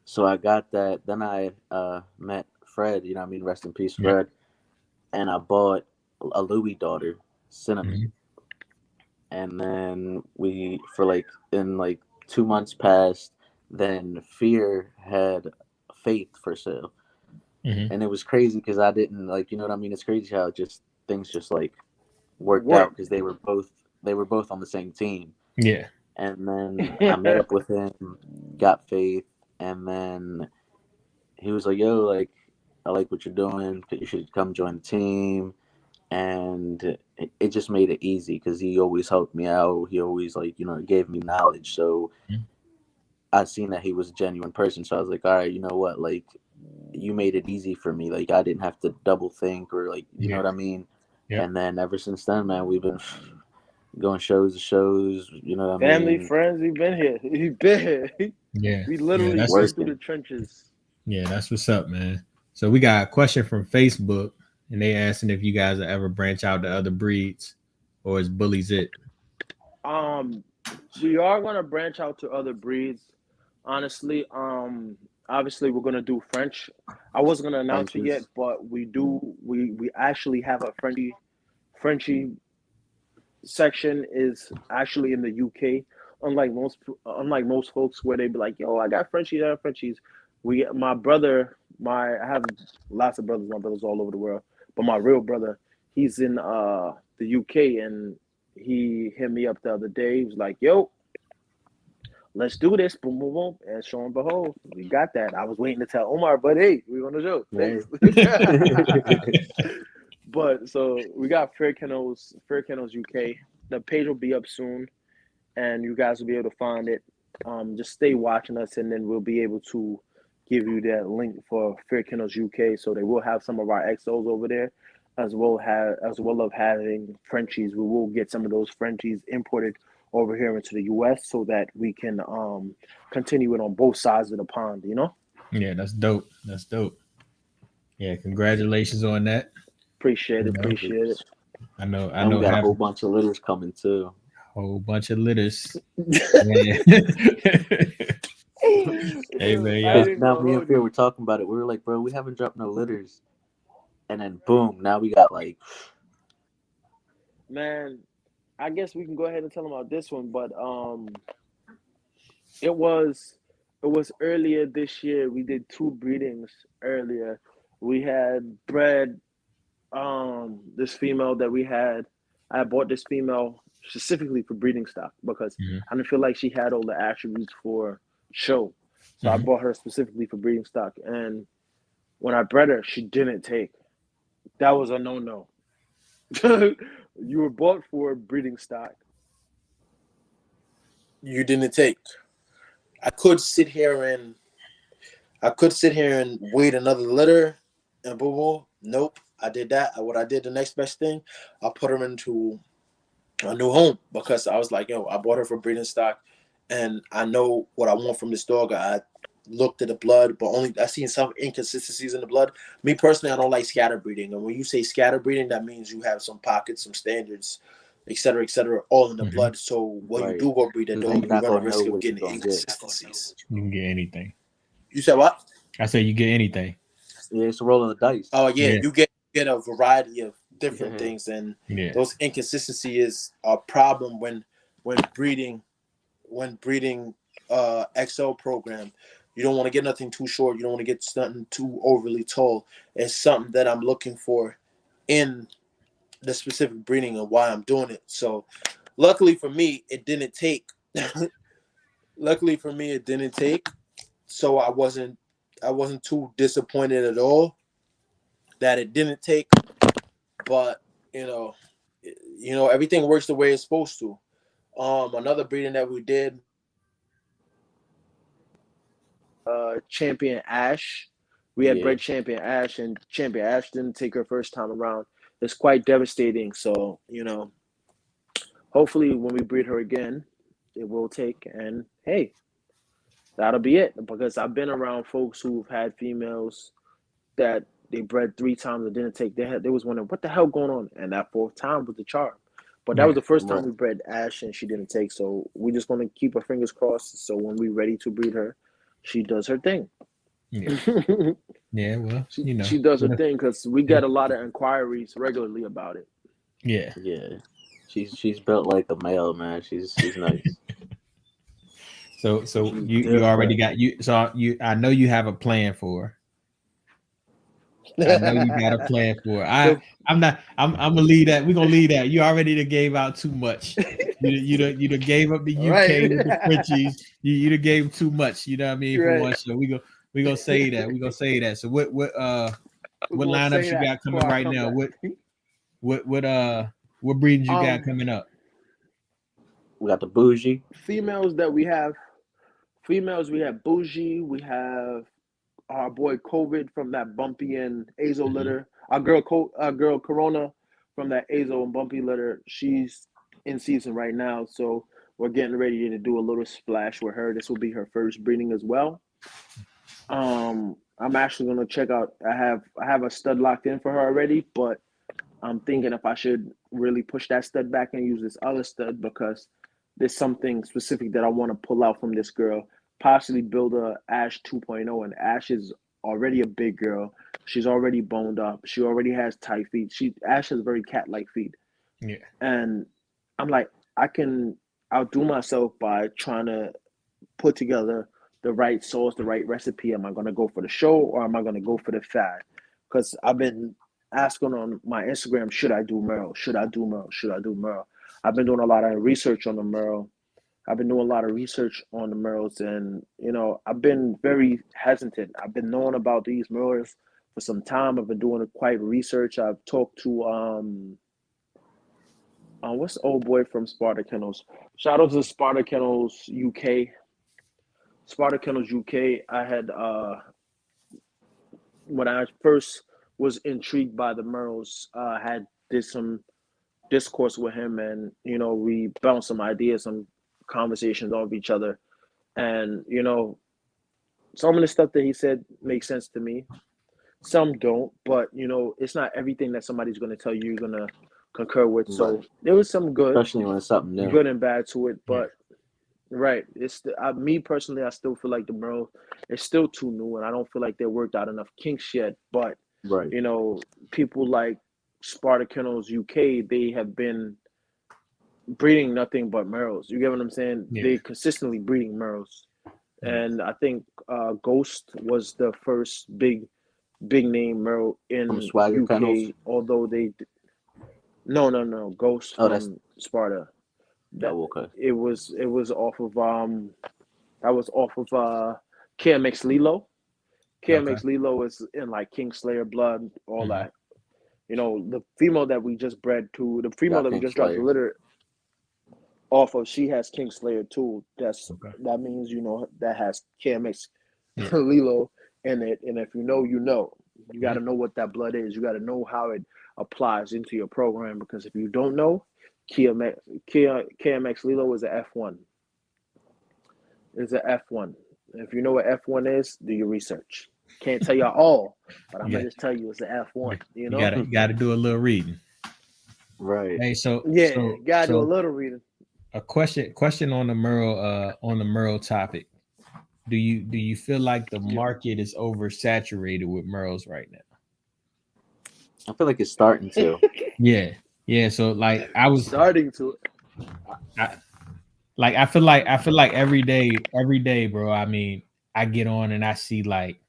C: So I got that. Then I met Fred. You know what I mean? Rest in peace,
B: Yeah.
C: Fred. And I bought a Louis daughter, Cinnamon. And then we for like in like 2 months passed. Then Fear had Faith for sale,
B: Mhm.
C: and it was crazy because I didn't like, you know what I mean. It's crazy how just things just like worked
A: Work.
C: out because they were both on the same team.
B: Yeah.
C: And then I met up with him, got Faith, and then he was like, "Yo, like I like what you're doing. You should come join the team." And it just made it easy because he always helped me out. He always like, you know, gave me knowledge. So
B: Mhm.
C: I seen that he was a genuine person. So I was like, all right, you know what? Like, you made it easy for me. Like, I didn't have to double think or like, you know
B: Yeah.
C: what I mean?
B: Yeah.
C: And then ever since then, man, we've been going shows to shows. You know what I
A: Family,
C: mean?
A: friends, we've been here. We've been here.
B: Yeah.
A: We
B: Yeah.
A: literally
B: That's
A: been through
C: Working.
A: the trenches.
B: yeah. That's what's up, man. So we got a question from Facebook, and they asking if you guys will ever branch out to other breeds, or is bullies it?
A: We are gonna branch out to other breeds. Honestly, obviously we're gonna do French. I wasn't gonna announce it yet,
C: Frenchies.
A: but we actually have a Frenchie section is actually in the UK. Unlike most folks where they be like, "Yo, I got Frenchies, I got Frenchies." I have lots of brothers. My brothers all over the world, but my real brother, he's in the UK, and he hit me up the other day. He was like, "Yo, let's do this." Boom, boom, boom, and sure and behold, we got that. I was waiting to tell Omar, but hey, we're on the show.
C: Hey.
A: Thanks. But so we got Fair Kennels UK. The page will be up soon, and you guys will be able to find it. Just stay watching us, and then we'll be able to give you that link for Fair Kennels UK. So they will have some of our XOs over there, as well of having Frenchies. We will get some of those Frenchies imported over here into the US so that we can continue it on both sides of the pond. You know,
B: Yeah, that's dope. That's dope. Yeah, congratulations on that.
A: appreciate
B: You
A: it,
B: know,
A: appreciate it.
B: I know.
C: And we got a
B: Having
C: whole bunch of litters coming too.
B: a whole bunch of litters. Yeah. Hey
A: Yo,
B: man,
A: I
B: y'all.
C: Because
A: didn't
C: now
A: gonna
C: me and
A: hold
C: Phil
A: you.
C: were talking about it. We were like, bro, we haven't dropped no litters. And then boom, now we got like
A: Man, I guess we can go ahead and tell them about this one, but it was earlier this year. We did two breedings earlier. We had bred this female that we had. I bought this female specifically for breeding stock because
B: Mhm,
A: I didn't feel like she had all the attributes for show. So I
B: mhm.
A: bought her specifically for breeding stock. And when I bred her, she didn't take. That was a no-no. You were bought for breeding stock.
D: You didn't take. I could sit here and wait another litter and boo boo. Nope. I did that. What I did, the next best thing, I put her into a new home because I was like, yo, I bought her for breeding stock, and I know what I want from this dog. I looked at the blood, but only I seen some inconsistencies in the blood. Me personally, I don't like scatter breeding, and when you say scatter breeding, that means you have some pockets, some standards, et cetera, all in the
B: Mhm.
D: blood. So when you
C: right.
D: do go breed a
C: Because then
D: dog,
C: you're
D: you
C: not
D: run a
C: gonna know
D: risk of
C: what you're
D: getting
C: gonna get.
D: inconsistencies.
B: You can get anything.
D: You said what?
B: I say you get anything.
C: Yeah, it's a roll of the dice.
D: Oh yeah,
B: Yeah,
D: you get a variety of different
C: Yeah.
D: things, and
B: yeah.
D: those inconsistency is a problem when breeding XL program. You don't want to get nothing too short. You don't want to get nothing too overly tall. It's something that I'm looking for in the specific breeding and why I'm doing it. So, luckily for me, it didn't take. Luckily for me, it didn't take. So I wasn't too disappointed at all that it didn't take. But you know, everything works the way it's supposed to. Another breeding that we did,
A: Champion Ash. We had
C: Yeah.
A: bred Champion Ash, and Champion Ash didn't take her first time around. It's quite devastating. So, hopefully when we breed her again, it will take. And hey, that'll be it. Because I've been around folks who've had females that they bred three times and didn't take. They was wondering what the hell going on, and that fourth time was the charm. But that was
B: Yeah.
A: the first time
C: Right.
A: we bred Ash, and she didn't take. So we're just gonna keep our fingers crossed. So when we're ready to breed her, she does her thing.
B: Yeah. Yeah. Well,
A: she does her thing because we get a lot of inquiries regularly about it.
B: Yeah.
C: Yeah. She's built like a male, man. She's nice.
B: So
A: She's
B: you already
A: different.
B: got you. So I know you have a plan for her. I know you got a plan for her.
A: The
B: I'm not. I'm gonna leave that. We're gonna leave that. You already done gave out too much. You done gave up the
A: all right,
B: UK with the Frenchies. You done gave too much. You know what I mean? For
A: right.
B: one show, we gonna say that. We gonna say that. So
A: We're
B: what
A: gonna say
B: lineups you
A: that
B: got
A: for
B: coming
A: our
B: right now?
A: comeback.
B: What breedings you got
A: Um,
B: coming up?
C: We got the bougie.
A: females that we have. Females we have Bougie. We have our boy COVID from that Bumpy and Azo
B: Mhm.
A: litter. Our girl Corona from that Azo and Bumpy litter. She's in season right now, so we're getting ready to do a little splash with her. This will be her first breeding as well. I'm actually gonna check out. I have a stud locked in for her already, but I'm thinking if I should really push that stud back and use this other stud because there's something specific that I want to pull out from this girl. Possibly build a Ash 2.0, and Ash is already a big girl. She's already boned up. She already has tight feet. Ash has very cat-like feet,
B: Yeah.
A: and I'm like, I can outdo myself by trying to put together the right sauce, the right recipe. Am I going to go for the show or am I going to go for the fad? Because I've been asking on my Instagram, should I do Merle? Should I do Merle? Should I do Merle? I've been doing a lot of research on the Merle. I've been doing a lot of research on the Merles, and I've been very hesitant. I've been knowing about these Merles for some time. I've been doing quite research. I've talked to what's the old boy from Sparta Kennels? Shout out to Sparta Kennels UK. Sparta Kennels UK. I had when I first was intrigued by the Merles, had did some discourse with him, and we bounced some ideas, some conversations off each other, and some of the stuff that he said makes sense to me. Some don't, but it's not everything that somebody's going to tell you you're going to concur with. So
C: Right.
A: there was some
C: Especially when it's something new.
A: good and bad to it,
B: Yeah.
A: but right, me personally, I still feel like the Merle is still too new, and I don't feel like they worked out enough kinks yet. But
C: Right.
A: you know, people like Sparta Kennels UK, they have been breeding nothing but Merles. You get what I'm saying?
B: Yeah.
A: They consistently breeding Merles,
B: Yeah.
A: and I think Ghost was the first big name Merle in
C: From Swagger
A: UK.
C: Kennels?
A: Although no, Ghost
C: Oh, that's
A: from Sparta. That
C: oh, okay.
A: it was off of that was off of KMX Lilo.
B: Okay.
A: KMX Lilo is in like Kingslayer blood, all
B: Mhm.
A: that. You know, the female that we just bred to, the female
C: Got
A: that we just dropped the
C: Kingslayer.
A: litter off of, she has Kingslayer too.
B: Okay.
A: That means, you know, that has KMX
B: Yeah.
A: Lilo in it. And if you know, you know. You got to
B: Yeah.
A: know what that blood is. You got to know how it applies into your program, because if you don't know, KMX Lilo is a F1. It's a F1. If you know what F1 is, do your research. Can't tell y'all all, but I'm
B: Yeah.
A: gonna just tell you it's a F1. You
B: You
A: know?
B: gotta do a little reading.
C: Right.
B: Hey, so
A: Yeah,
B: so
A: gotta do a
B: so
A: little reading.
B: a question on the Merle topic. Do you feel like the
A: Yeah.
B: market is oversaturated with Merles right now?
C: I feel like it's starting to.
B: Yeah. So like I was
A: Starting to.
B: I feel like every day, bro. I mean, I get on and I see like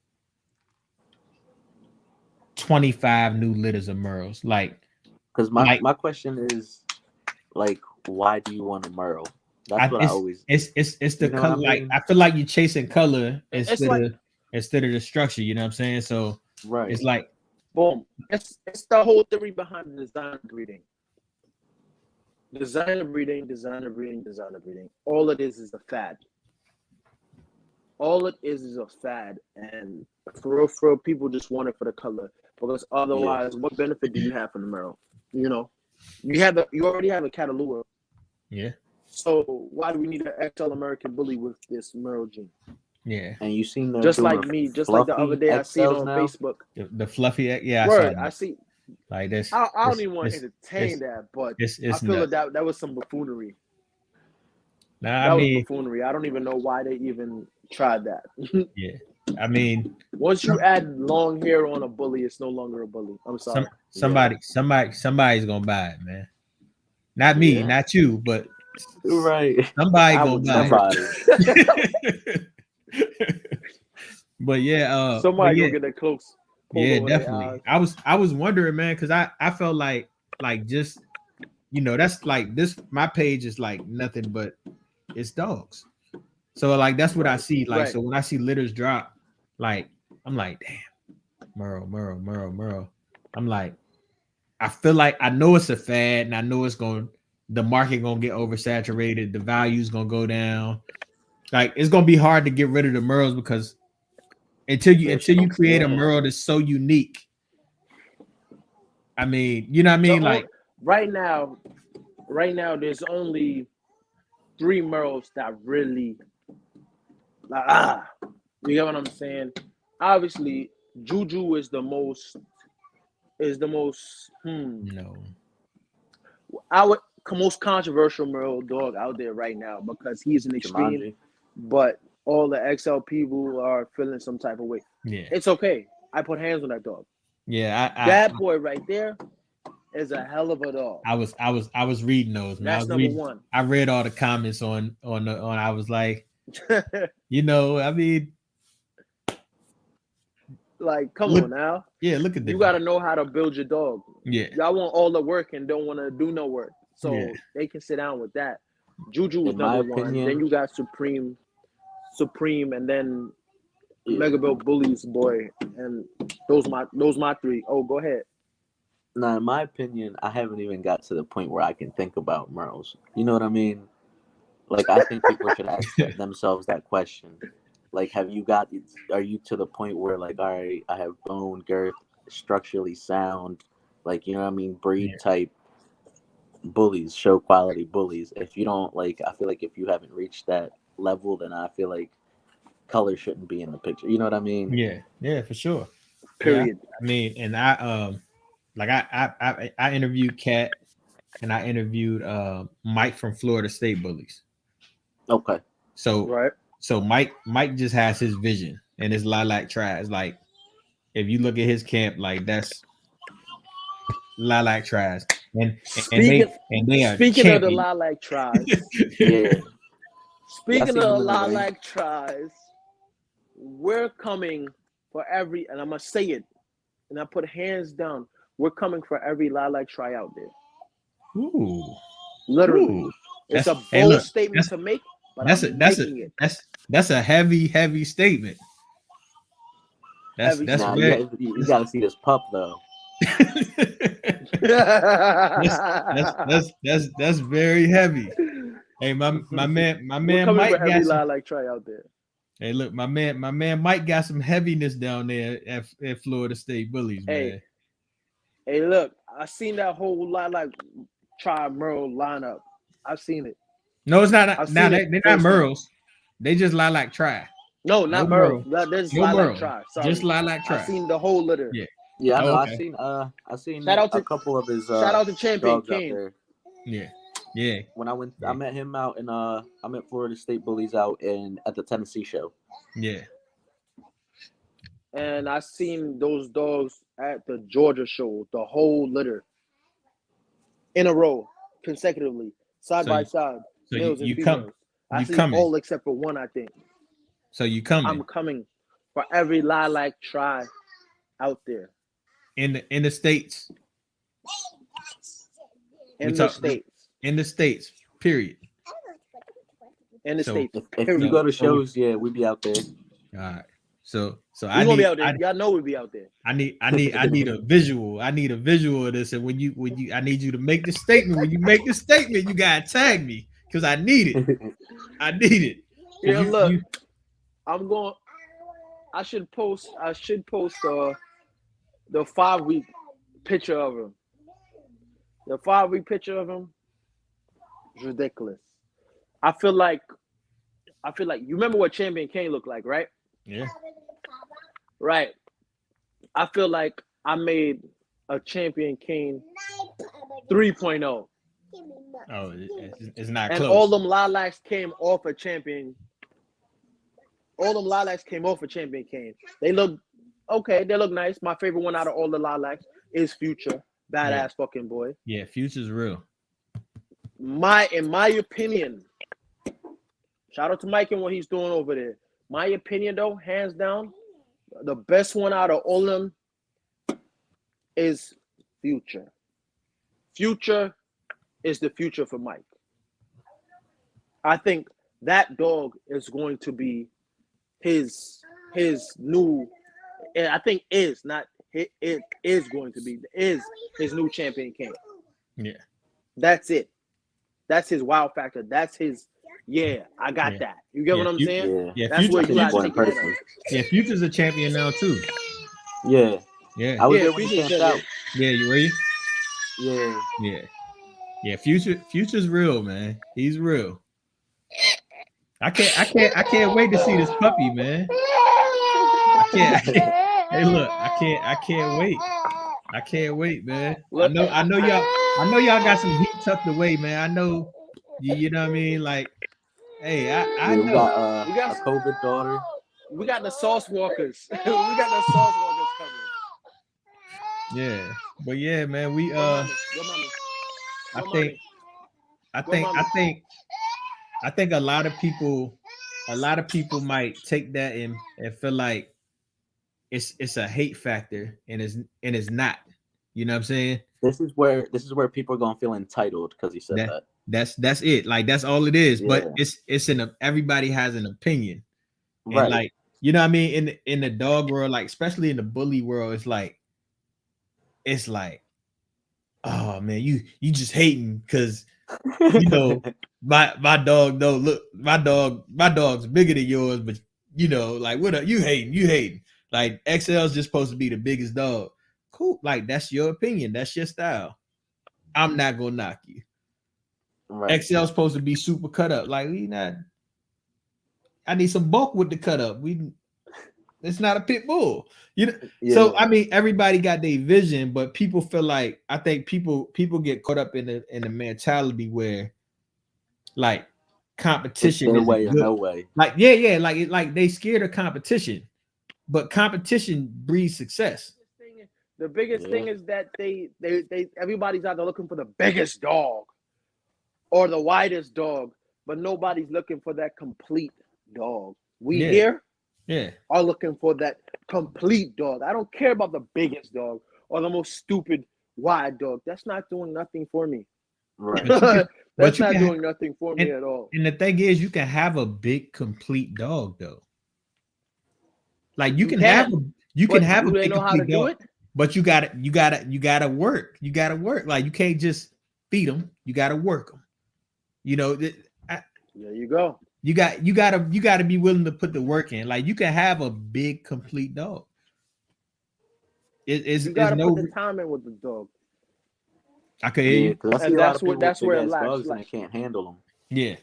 B: 25 new litters of Merles. Like,
C: Because my question is, like, why do you want a Merle? That's what I always.
B: it's the
C: You know what
B: color.
C: I
B: Like,
C: mean?
B: I feel like you're chasing color
A: It's
B: instead
A: like,
B: of the structure. You know what I'm saying? So
C: Right.
B: it's like,
A: boom. It's the whole theory behind designer breeding. Designer breeding. All it is a fad. All it is a fad, and for real, people just want it for the color. Because otherwise, what benefit do you have from the Merle? You know, you already have a Catalua.
B: yeah,
A: So why do we need an XL American Bully with this Merle gene?
B: yeah.
C: And you seen them
A: Just
C: doing
A: like me, just like the other day, I seen
C: XLs
A: on
C: now?
A: Facebook.
B: The fluffy, yeah. I saw
A: Word,
B: that.
A: I see.
B: Like this.
A: I don't even want to entertain that, but
B: It's
A: I feel
B: nuts.
A: that was some buffoonery.
B: Nah,
A: That
B: I
A: was
B: mean,
A: buffoonery. I don't even know why they even tried that.
B: yeah. I mean,
A: Once you add long hair on a bully, it's no longer a bully. I'm sorry.
B: somebody's gonna buy it, man. Not me,
A: Yeah.
B: not you, but
C: Right.
B: somebody
A: I
B: gonna
A: would
B: buy
C: Somebody.
B: it. But yeah,
A: Somebody go get that close.
B: yeah, definitely. I was wondering, man, because I felt like just, you know, that's like this. My page is like nothing but it's dogs. So like that's what I see. Like,
A: Right.
B: so when I see litters drop, like I'm like, damn, Merle. I'm like, I feel like I know it's a fad, and I know the market gonna get oversaturated, the value's gonna go down. Like, it's gonna be hard to get rid of the Merles, because until you create a Merle that's so unique. I mean, you know what I mean? Like,
A: right now, there's only 3 Merles that really you get what I'm saying? Obviously, Juju is the most
B: no.
A: most controversial Merle dog out there right now, because he's an extreme,
C: Jumanji.
A: but all the XL people are feeling some type of way.
B: Yeah.
A: It's okay. I put hands on that dog.
B: Yeah,
A: that boy right there is a hell of a dog.
B: I was reading those, man.
A: That's number one.
B: I read all the comments on I was like, you know, I mean,
A: like, come on now.
B: Yeah, look at this.
A: You got to know how to build your dog.
B: Yeah.
A: Y'all want all the work and don't want to do no work. So they can sit down with that. Juju is number one. Then you got Supreme, and then Mega Bill Bullies, boy. And those my 3. Oh, go ahead.
C: Now, in my opinion, I haven't even got to the point where I can think about Merles. You know what I mean? Like, I think people should ask themselves that question. Like, are you to the point where, like, all right, I have bone, girth, structurally sound, like, you know what I mean, breed type bullies, show quality bullies. If you don't, like, I feel like if you haven't reached that level, then I feel like color shouldn't be in the picture. You know what I mean?
B: Yeah, for sure.
A: Period.
B: Yeah, I mean, and I interviewed Cat, and I interviewed Mike from Florida State Bullies.
C: Okay.
B: So
A: Right.
B: so Mike just has his vision and his lilac trash. Like if you look at his camp, like that's lilac trash. And
A: Speaking
B: they are
A: speaking of the
B: champion.
A: lilac tries,
C: Yeah.
A: speaking
C: seen
A: of the
C: him in the ring.
A: lilac tries, we're coming for every, and I'm gonna say it, and I put hands down, we're coming for every lilac try out there.
B: Ooh.
A: Literally.
B: Ooh.
A: It's a
B: That's- hey,
A: bold
B: look,
A: statement to make, but
B: That's
A: I'm
B: a
A: making it.
B: that's a heavy statement. That's
A: Heavy
B: that's
C: Nah,
B: very
C: you gotta see this pup though.
B: that's very heavy. Hey, my man
A: We're coming
B: Mike
A: for
B: got
A: every
B: some,
A: lilac try out there.
B: hey, look, my man Mike got some heaviness down there at Florida State Bullies,
A: Hey.
B: man.
A: Hey, look, I seen that whole lilac try Merle lineup. I've seen it.
B: No, it's not.
A: I've
B: Now
A: seen it
B: they're not
A: firsthand.
B: Merles. They just lilac try.
A: No, not
B: No
A: Merle.
B: Merle.
A: There's
B: No
A: lilac
B: Merle.
A: try. Sorry.
B: Just lilac try.
A: I seen the whole litter.
B: Yeah.
C: Yeah, I know.
B: Oh, okay.
C: I seen
A: Shout out
C: a
A: to-
C: couple of his
A: Shout out to Champion
C: dogs out
A: Kane.
C: there.
B: Yeah.
C: When I went,
B: Yeah.
C: I met him out in I met Florida State Bullies out at the Tennessee show.
B: Yeah.
A: And I seen those dogs at the Georgia show, the whole litter. In a row, consecutively, side
B: So
A: by
B: you-
A: side,
B: So
A: males and
B: you
A: females.
B: come.
A: I
B: You
A: see
B: coming.
A: all except for one, I think.
B: So you coming
A: I'm coming for every lilac try out there
B: in the States.
A: in
B: We
A: the
B: talk-
A: States.
B: In the States. Period.
A: In the
B: So,
A: States.
C: If
A: Period.
C: you go to shows, yeah, we'd be out there.
B: All right. So
A: We
B: I
A: gonna
B: need
A: be out there. Y'all know we'll be out there.
B: I need a visual. I need a visual of this. And when you I need you to make the statement. When you make the statement, you gotta tag me because I need it. I need it.
A: Yeah,
B: You-
A: look,
B: you-
A: I'm going. I should post the 5-week picture of him. The 5-week picture of him is ridiculous. I feel like you remember what Champion Kane looked like, right?
B: yeah.
A: Right. I feel like I made a Champion Kane 3.0.
B: Oh, it's not
A: And
B: close.
A: all them lilacs came off of Champion. All them lilacs came off of Champion Kane. They look okay. They look nice. My favorite one out of all the lilacs is Future. Badass
B: Yeah.
A: fucking boy.
B: Yeah, Future's real.
A: In my opinion, shout out to Mike and what he's doing over there. My opinion, though, hands down, the best one out of all of them is Future. Future is the future for Mike. I think that dog is going to be his new. And I think is not it is going to be is his new Champion King.
B: Yeah.
A: That's it. That's his wow factor. That's his. Yeah, I got
B: Yeah.
A: that. You get
B: Yeah,
A: what I'm
B: you-
A: saying?
C: Yeah.
B: Yeah,
A: That's where
B: Future,
A: you gotta
C: Future-
A: take it
C: person.
A: in.
B: yeah, Future's a champion now too.
C: Yeah.
B: Yeah.
C: I was
A: Yeah,
C: there when he
A: Future's
C: camped
A: good.
C: out.
B: Yeah, you ready?
C: Yeah.
B: Yeah. Future's real, man. He's real. I can't wait to see this puppy, man. I can't. Hey, look, I can't wait. I can't wait, man. I know y'all got some heat tucked away, man. I know you know what I mean? Like, hey, I
C: Yeah, we
B: know.
C: got
A: We got-
C: a COVID daughter.
A: We got the sauce walkers. We got the sauce walkers coming.
B: Yeah. But yeah, man, we
A: Go mommy. Go mommy.
B: I
A: Go
B: think
A: mommy.
B: I think a lot of people might take that and feel like it's a hate factor and it's not. You know what I'm saying?
C: This is where people are gonna feel entitled because he said
B: That-
C: that.
B: That's it. Like that's all it is. But
C: Yeah.
B: it's everybody has an opinion. And
C: Right.
B: like, you know what I mean? In the dog world, like especially in the bully world, it's like, oh man, you just hating because you know my dog though. Look, my dog's bigger than yours, but you know, like what are you hating? Like XL's just supposed to be the biggest dog. Cool, like that's your opinion, that's your style. I'm not gonna knock you.
C: Right.
B: XL's supposed to be super cut up. Like we not. I need some bulk with the cut up. It's not a pit bull. You know.
C: Yeah.
B: So I mean, everybody got their vision, but people feel like I think people get caught up in the mentality where like
C: It's
B: competition
C: their
B: is
C: way or
B: good.
C: no way.
B: Like yeah, like they scared of competition, but competition breeds success.
A: The biggest
C: Yeah.
A: thing is that they everybody's either looking for the biggest dog or the widest dog, but nobody's looking for that complete dog. We
B: Yeah.
A: here
B: Yeah.
A: are looking for that complete dog. I don't care about the biggest dog or the most stupid wide dog. That's not doing nothing for me.
C: Right.
B: But you can,
A: That's
B: but you
A: not
B: can,
A: doing nothing for me
B: and,
A: at all.
B: and the thing is, you can have a big complete dog though. Like you can have
A: but
B: a
A: do they
B: big
A: know how to
B: complete
A: do
B: dog,
A: it?
B: but you gotta work. You gotta work. Like you can't just feed them. You gotta work them. You know,
A: There you go.
B: you gotta be willing to put the work in. Like you can have a big complete dog.
A: You gotta put the time in with the dog.
B: I can hear
C: Yeah,
B: you.
C: because I see
A: And
C: a lot of people
A: that's
C: with
A: where
C: big
A: it
C: ass
A: lacks.
C: dogs and they can't handle them.
B: Yeah.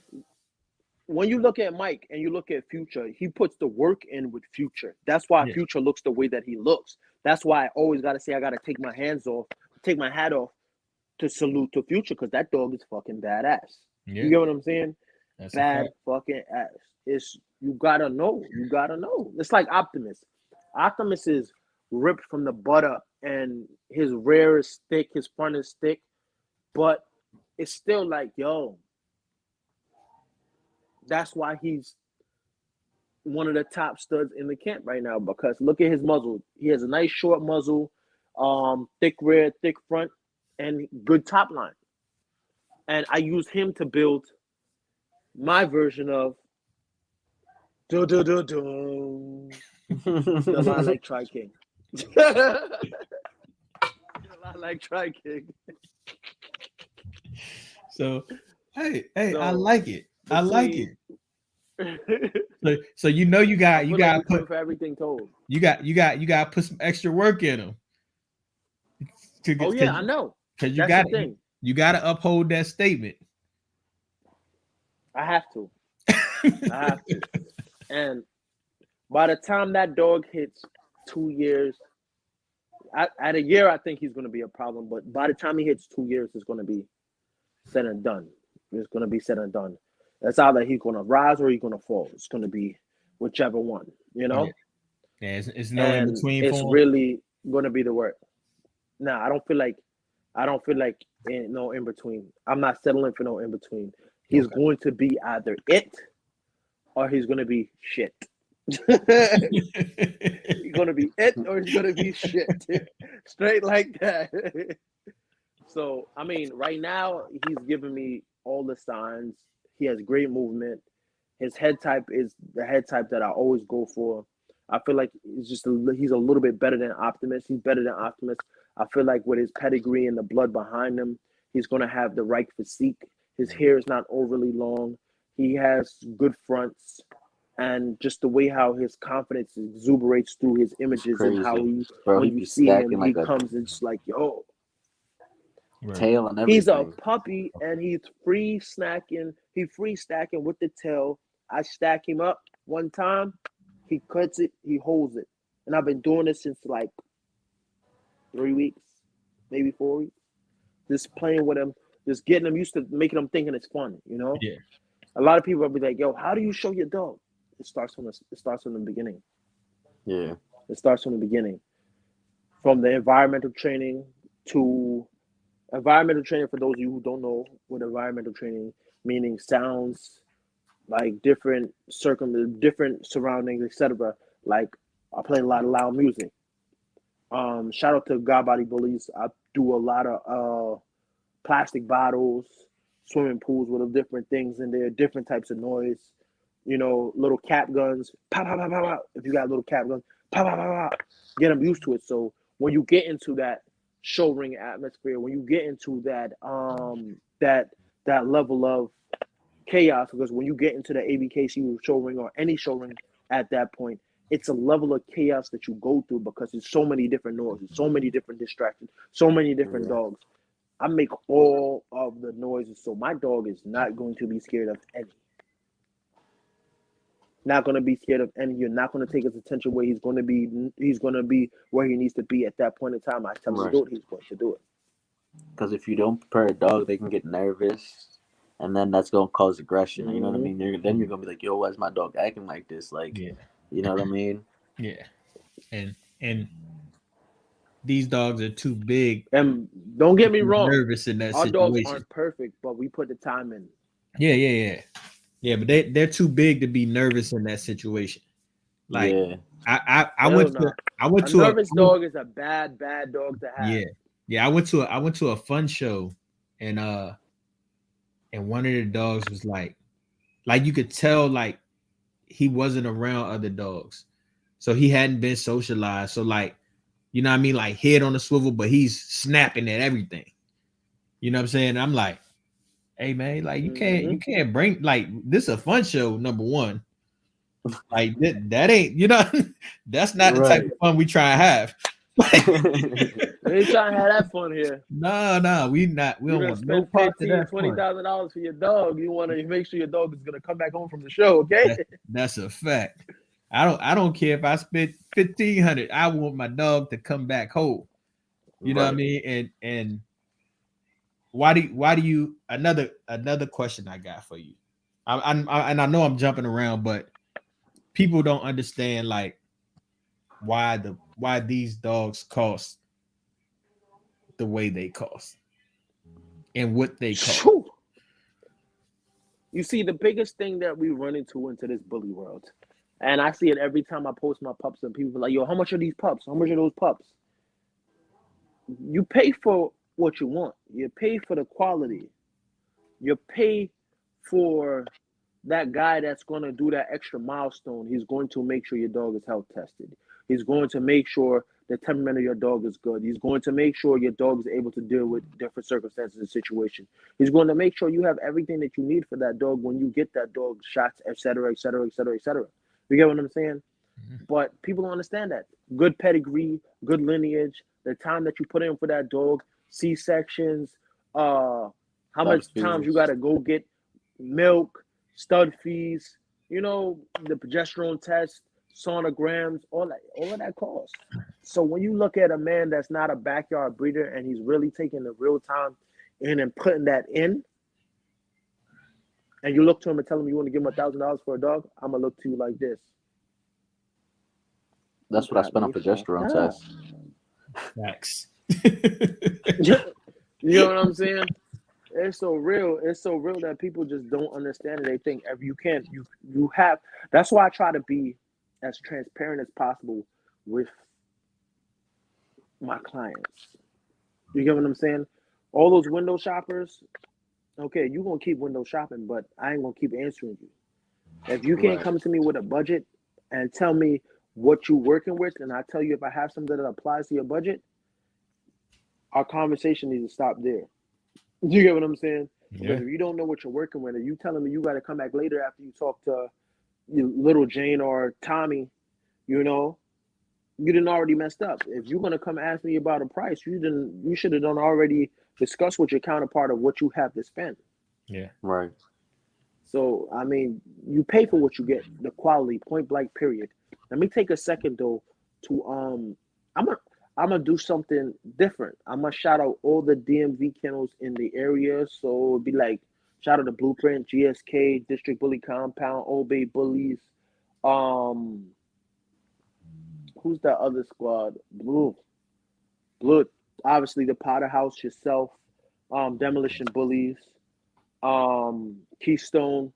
A: When you look at Mike and you look at Future, he puts the work in with Future. That's why
B: Yeah.
A: Future looks the way that he looks. That's why I always gotta say I gotta take my hat off to salute to Future because that dog is fucking badass.
B: Yeah.
A: You get what I'm saying?
B: That's a
A: Bad
B: fact.
A: fucking ass. It's you gotta know. You gotta know. It's like Optimus. Optimus is ripped from the butt up and his rear is thick, his front is thick, but it's still like, yo, that's why he's one of the top studs in the camp right now because look at his muzzle. He has a nice short muzzle, thick rear, thick front, and good top line. And I use him to build my version of the Lilac Tri King. The Lilac Tri King.
B: So hey, I
A: So,
B: like it. I like
A: see,
B: it. So you know you
A: I
B: got
A: feel like we're coming for everything told.
B: you got to put some extra work in them.
A: Oh yeah, I know.
B: Because
A: That's the thing.
B: you got to uphold that statement.
A: I have to. I have to. And by the time that dog hits 2 years, at a year, I think he's going to be a problem. But by the time he hits 2 years, it's going to be said and done. It's going to be said and done. That's either he's going to rise or he's going to fall. It's going to be whichever one, you know?
B: Yeah, it's no in
A: And
B: between.
A: it's really going to be the work. Nah, I don't feel like no in between. I'm not settling for no in between. He's going to be either it or he's going to be shit. He's going to be it or he's going to be shit. Straight like that. So, I mean, right now, he's giving me all the signs. He has great movement. His head type is the head type that I always go for. I feel like he's a little bit better than Optimus. He's better than Optimus. I feel like with his pedigree and the blood behind him, he's going to have the right physique. His hair is not overly long. He has good fronts. And just the way how his confidence exuberates through his images and how when you see him, he comes and just like, yo.
C: Tail and everything.
A: He's a puppy and he's free snacking. He free stacking with the tail. I stack him up one time. He cuts it. He holds it. And I've been doing this since like 3 weeks, maybe 4 weeks. Just playing with him, just getting him used to making him thinking it's fun, you know?
B: Yeah.
A: A lot of people will be like, yo, how do you show your dog? It starts from the beginning.
C: Yeah.
A: It starts from the beginning. From the environmental training to environmental training, for those of you who don't know what environmental training, meaning sounds, like different surroundings, etc. Like I play a lot of loud music. Shout out to God Body Bullies. I do a lot of plastic bottles, swimming pools with different things in there, different types of noise. You know, little cap guns, pop, pop, pop, pop, pop. If you got little cap guns, pop, pop, pop, pop. Get them used to it. So when you get into that show ring atmosphere, when you get into that that level of chaos, because when you get into the ABKC show ring or any show ring at that point, it's a level of chaos that you go through because there's so many different noises, so many different distractions, so many different dogs. I make all of the noises, so my dog is not going to be scared of any. not going to be scared of any. You're not going to take his attention where he's going to be. He's going to be where he needs to be at that point in time. I tell him to
C: Right.
A: do it. He's going to do it.
C: Because if you don't prepare a dog, they can get nervous, and then that's gonna cause aggression. You know what I mean? Then you're gonna be like, "Yo, why's my dog acting like this?" Like,
B: Yeah.
C: you know what I mean?
B: Yeah. And these dogs are too big.
A: And don't get me wrong,
B: Nervous in that
A: our dogs
B: situation.
A: aren't perfect, but we put the time in.
B: Yeah, but they're too big to be nervous in that situation. Like,
C: yeah,
B: I went to
A: a nervous dog is a bad dog to have.
B: Yeah. I went to a fun show, and one of the dogs was like you could tell like he wasn't around other dogs, so he hadn't been socialized. So like, you know what I mean, like head on the swivel, but he's snapping at everything. You know what I'm saying? I'm like, hey man, like you can't bring, like, this is a fun show, number one. Like that ain't, you know, that's not the type of fun we try to have.
A: We ain't trying to have that fun here.
B: No, we don't want no part of that.
A: $20,000 for your dog. You want to make sure your dog is gonna come back home from the show, okay?
B: That's a fact. I don't care if I spent $1,500. I want my dog to come back whole. You know what I mean? And why do you another question I got for you? And I know I'm jumping around, but people don't understand like why these dogs cost the way they cost and what they cost.
A: You see, the biggest thing that we run into this bully world, and I see it every time I post my pups, and people are like, "Yo, how much are these pups? How much are those pups?" You pay for what you want. You pay for the quality. You pay for that guy that's going to do that extra milestone. He's going to make sure your dog is health tested. He's going to make sure the temperament of your dog is good. He's going to make sure your dog is able to deal with different circumstances and situations. He's going to make sure you have everything that you need for that dog when you get that dog shots, etc., etc., etc., etc. You get what I'm saying? But people don't understand that. Good pedigree, good lineage, the time that you put in for that dog, C-sections, how much times you got to go get milk, stud fees, you know, the progesterone test, sonograms, all of that costs. So when you look at a man that's not a backyard breeder and he's really taking the real time in and putting that in, and you look to him and tell him you want to give him $1,000 for a dog, I'm gonna look to you like this.
C: That's what I spent on progesterone test.
B: Facts.
A: You know what I'm saying? It's so real. It's so real that people just don't understand it. They think you have. That's why I try to be as transparent as possible with my clients. You get what I'm saying? All those window shoppers, okay, you're going to keep window shopping, but I ain't going to keep answering you. If you can't come to me with a budget and tell me what you're working with, and I tell you if I have something that applies to your budget, our conversation needs to stop there. You get what I'm saying? Yeah. Because if you don't know what you're working with, and you telling me you got to come back later after you talk to little Jane or Tommy, you know, you didn't already messed up. If you're gonna come ask me about a price, you should have done already discussed with your counterpart of what you have to spend.
B: Yeah.
C: Right.
A: So I mean, you pay for what you get, the quality, point blank, period. Let me take a second though to I'm gonna do something different. I'm gonna shout out all the DMV kennels in the area. So it'd be like shout out to Blueprint, GSK, District Bully Compound, Old Bay Bullies. Who's that other squad? Blue. Obviously the Potter House yourself. Demolition Bullies. Keystone.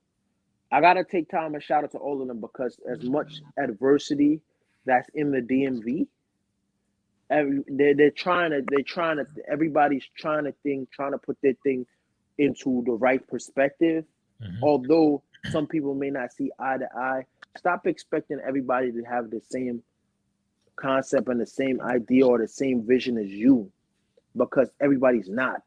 A: I gotta take time and shout out to all of them because as much adversity that's in the DMV, everybody's trying to put their thing into the right perspective. Mm-hmm. Although some people may not see eye to eye, stop expecting everybody to have the same concept and the same idea or the same vision as you, because everybody's not.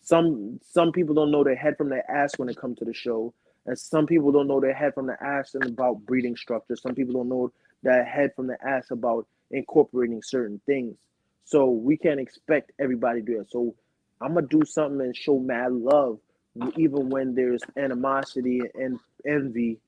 A: Some people don't know their head from their ass when it comes to the show, and some people don't know their head from their ass and about breeding structure. Some people don't know their head from their ass about incorporating certain things. So we can't expect everybody to do it. So I'm gonna do something and show mad love, even when there's animosity and envy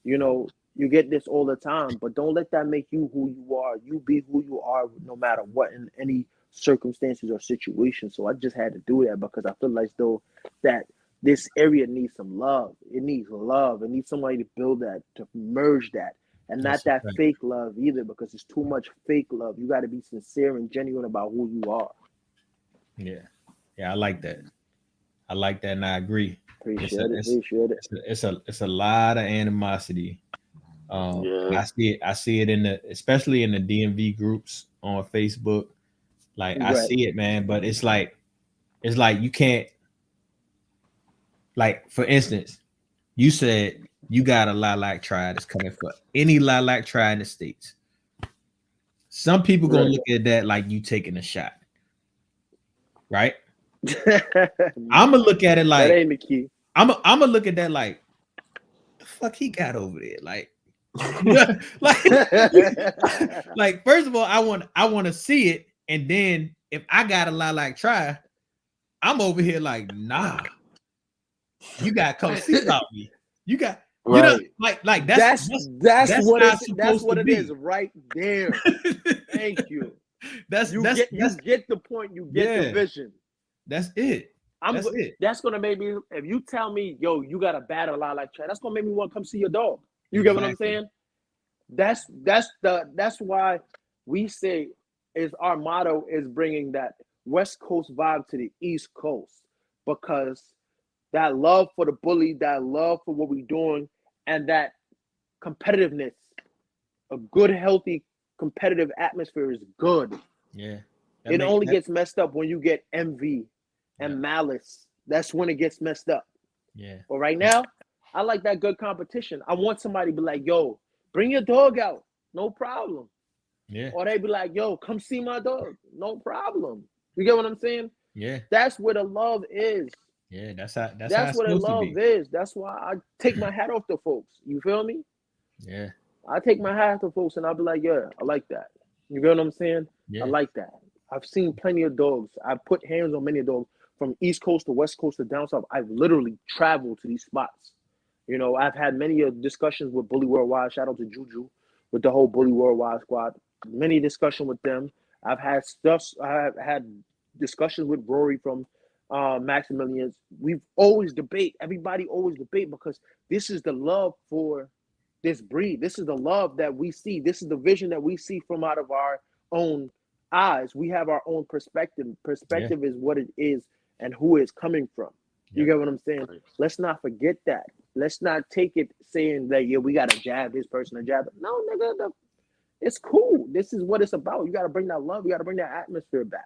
A: You know, you get this all the time, but don't let that make you who you are. You be who you are no matter what in any circumstances or situation. So I just had to do that because I feel like though that this area needs some love. It needs love. It needs somebody to build that, to merge that. And not
B: That's
A: that
B: right.
A: fake love either, because it's too much fake love. You got to be sincere and genuine about who you are.
B: Yeah, yeah, I like that. I like that, and I agree.
A: Appreciate it.
B: It's a lot of animosity.
C: Yeah.
B: I see it in the, especially in the DMV groups on Facebook. Like I
A: Right.
B: see it, man. But it's like you can't, like, for instance, you said you got a lilac tribe that's coming for any lilac tribe in the States. Some people gonna
A: Right.
B: look at that like you taking a shot, right?
A: I'm
B: I'm gonna look at it
A: that
B: like
A: ain't the key.
B: I'm gonna look at that like the fuck he got over there, like, like first of all, I want to see it, and then if I got a lilac tribe, I'm over here like, nah, you gotta come see about me. You got, you know, like
A: That's
B: that's
A: what
B: not
A: it's that's
B: supposed
A: what
B: to
A: it
B: be.
A: is right there. Thank you.
B: That's
A: You
B: that's
A: get the point. You get
B: yeah.
A: the vision.
B: That's it. That's it.
A: That's gonna make me. If you tell me, yo, you got a battle lot like Chad, that's gonna make me want to come see your dog. You get what I'm
B: Exactly.
A: saying? That's why we say is our motto is bringing that West Coast vibe to the East Coast, because that love for the bully, that love for what we're doing, and that competitiveness, a good, healthy, competitive atmosphere is good.
B: Yeah.
A: It only gets messed up when you get envy and malice. That's when it gets messed up.
B: Yeah.
A: But right now, I like that good competition. I want somebody to be like, yo, bring your dog out. No problem.
B: Yeah.
A: Or they be like, yo, come see my dog. No problem. You get what I'm saying?
B: Yeah.
A: That's where the love is.
B: Yeah. That's how
A: That's
B: it's
A: where the
B: supposed to
A: love
B: be.
A: is. That's why I take my hat off to folks. You feel me?
B: Yeah.
A: I take my hat off to folks and I'll be like, yeah, I like that. You get what I'm saying?
B: Yeah.
A: I like that. I've seen plenty of dogs. I've put hands on many dogs from East Coast to West Coast to down south. I've literally traveled to these spots. You know, I've had many discussions with Bully Worldwide. Shout out to Juju with the whole Bully Worldwide squad. Many discussion with them. I've had discussions with Rory from Maximilians. We've always debate. Everybody always debate because this is the love for this breed. This is the love that we see. This is the vision that we see from out of our own eyes. We have our own perspective. Perspective is what it is and who it's coming from. You get what I'm saying? Let's not forget that. Let's not take it saying that, yeah, we got to jab this person and jab. No, nigga, it's cool. This is what it's about. You got to bring that love. You got to bring that atmosphere back.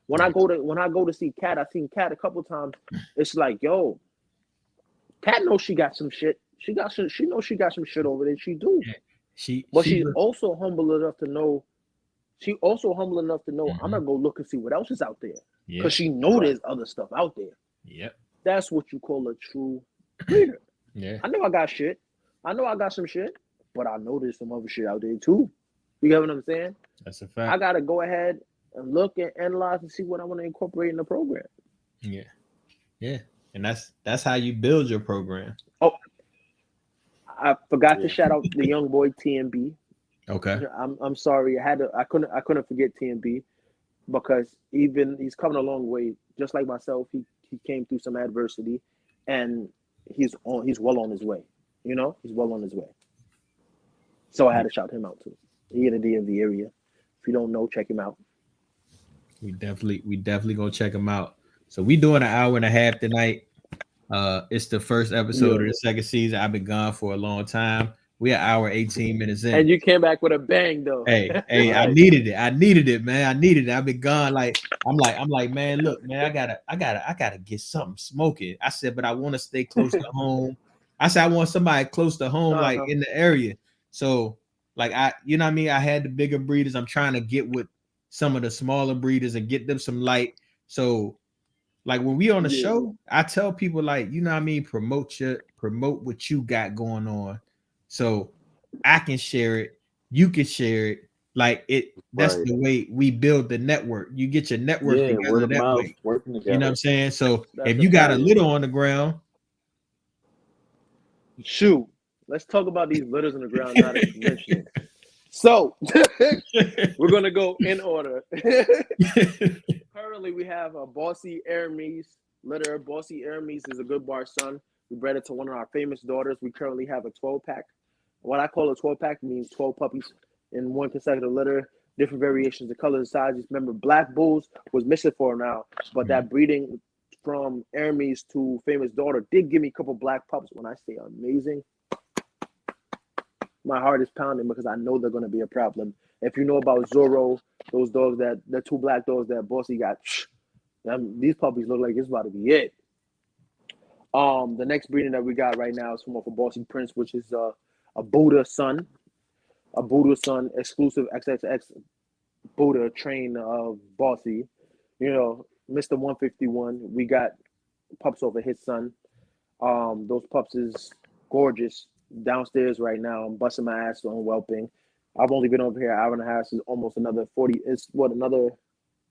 A: When I go to see Kat, I've seen Kat a couple times. It's like, yo, Kat knows she got some shit. She knows she got some shit over there. She do.
B: Yeah.
A: She's also humble enough to know. I'm gonna go look and see what else is out there. Because she know there's other stuff out there.
B: Yep.
A: That's what you call a true breeder.
B: Yeah.
A: I know I got shit. I know I got some shit, but I know there's some other shit out there too. You get what I'm saying?
B: That's a fact.
A: I gotta go ahead and look and analyze and see what I want to incorporate in the program.
B: Yeah. Yeah. And that's how you build your program.
A: Oh, I forgot to shout out the young boy TMB.
B: Okay.
A: I'm sorry. I couldn't forget TMB because he's coming a long way. Just like myself, he came through some adversity, and he's well on his way. You know, he's well on his way. So I had to shout him out too. He in the DMV area. If you don't know, check him out.
B: We definitely gonna check him out. So we doing an hour and a half tonight. It's the first episode of the second season. I've been gone for a long time. We an hour 18 minutes in.
A: And you came back with a bang though.
B: Hey, I needed it, man. I needed it. I've been gone. Like I'm like, man, look, man, I gotta get something smoking. I said, but I want to stay close to home. I said I want somebody close to home, like in the area. So like you know what I mean? I had the bigger breeders. I'm trying to get with some of the smaller breeders and get them some light. So like when we on the show, I tell people, like, you know what I mean, promote what you got going on. So I can share it, you can share it. Like that's the way we build the network. You get your network together that way.
C: Working together.
B: You know what I'm saying? So if you got a little on the ground,
A: shoot, let's talk about these litters on the ground now that you mention it. So we're gonna go in order. Currently, we have a Bossy Hermes litter. Bossy Hermes is a good bar son. We bred it to one of our famous daughters. We currently have a 12-pack. What I call a 12-pack means 12 puppies in one consecutive litter. Different variations of colors, sizes. Remember, Black Bulls was missing for now, but that breeding from Hermes to famous daughter did give me a couple black pups. When I say amazing, my heart is pounding because I know they're going to be a problem. If you know about Zorro, those dogs the two black dogs that Bossy got, these puppies look like it's about to be it. The next breeding that we got right now is from off of Bossy Prince, which is a Buddha son. A Buddha son, exclusive XXX Buddha train of Bossy. You know, Mr. 151. We got pups over his son. Those pups is gorgeous. Downstairs right now, I'm busting my ass on whelping. I've only been over here an hour and a half. So almost another 40. It's another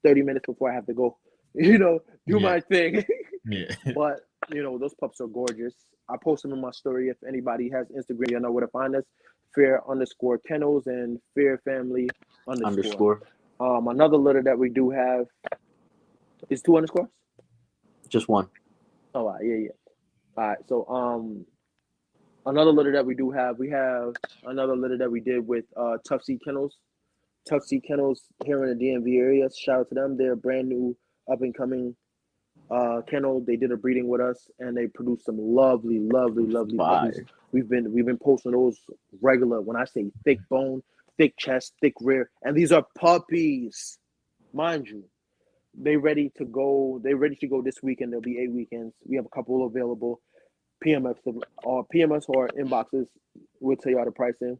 A: 30 minutes before I have to go. Do my thing.
B: Yeah.
A: But those pups are gorgeous. I post them in my story. If anybody has Instagram, you know where to find us. Fair_kennels and Fair Family _. Another litter that we do have is 2 underscores.
C: Just one.
A: Oh, yeah. All right. So another litter that we do have, we have another litter that we did with Tough Seat Kennels. Tough Seat Kennels here in the DMV area. Shout out to them. They're a brand new up and coming kennel. They did a breeding with us and they produced some lovely puppies. We've been posting those regular. When I say thick bone, thick chest, thick rear, and these are puppies, mind you. They ready to go this weekend. There'll be 8 weekends. We have a couple available. PMS or inboxes. We'll tell y'all the pricing.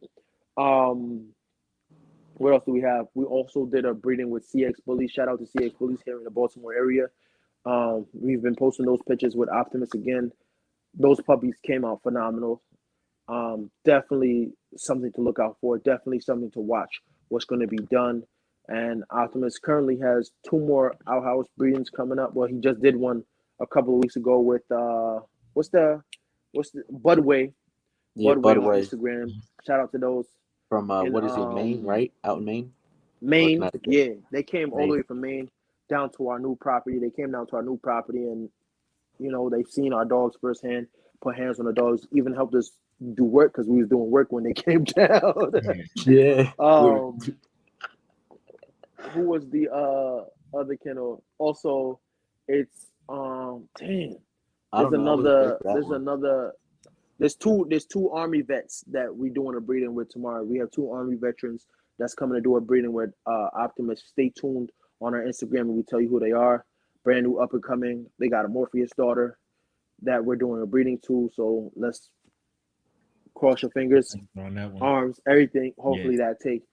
A: What else do we have? We also did a breeding with CX Bullies. Shout out to CX Bullies here in the Baltimore area. We've been posting those pictures with Optimus again. Those puppies came out phenomenal. Definitely something to look out for. Definitely something to watch. What's going to be done. And Optimus currently has 2 more outhouse breedings coming up. Well, he just did one a couple of weeks ago with what's the Budway.
C: Yeah,
A: Budway on Instagram. Shout out to those.
C: From what is it, Maine, right? Out in Maine?
A: Maine, yeah. They came all the way from Maine down to our new property. They came down to our new property and they've seen our dogs firsthand, put hands on the dogs, even helped us do work because we was doing work when they came down.
C: Yeah.
A: Who was the other kennel? Also, it's There's two Army vets that we doing a breeding with tomorrow. We have 2 Army veterans that's coming to do a breeding with Optimus. Stay tuned on our Instagram and we tell you who they are. Brand new up and coming. They got a Morpheus daughter that we're doing a breeding to. So let's cross your fingers,
B: on that one.
A: arms, everything. Hopefully that takes.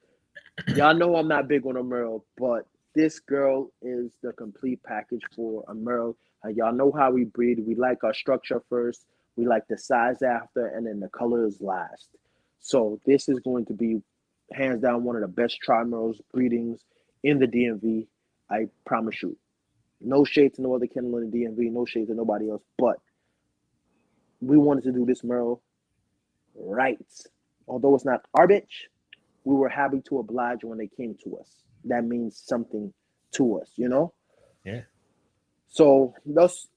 A: Y'all know I'm not big on a Merle, but this girl is the complete package for a Merle. And y'all know how we breed. We like our structure first. We like the size after, and then the colors last. So this is going to be hands down one of the best tri-Merles breedings in the DMV. I promise you. No shade to no other kennel in the DMV. No shade to nobody else. But we wanted to do this Merle right. Although it's not our bitch, we were happy to oblige when they came to us. That means something to us,
B: Yeah.
A: So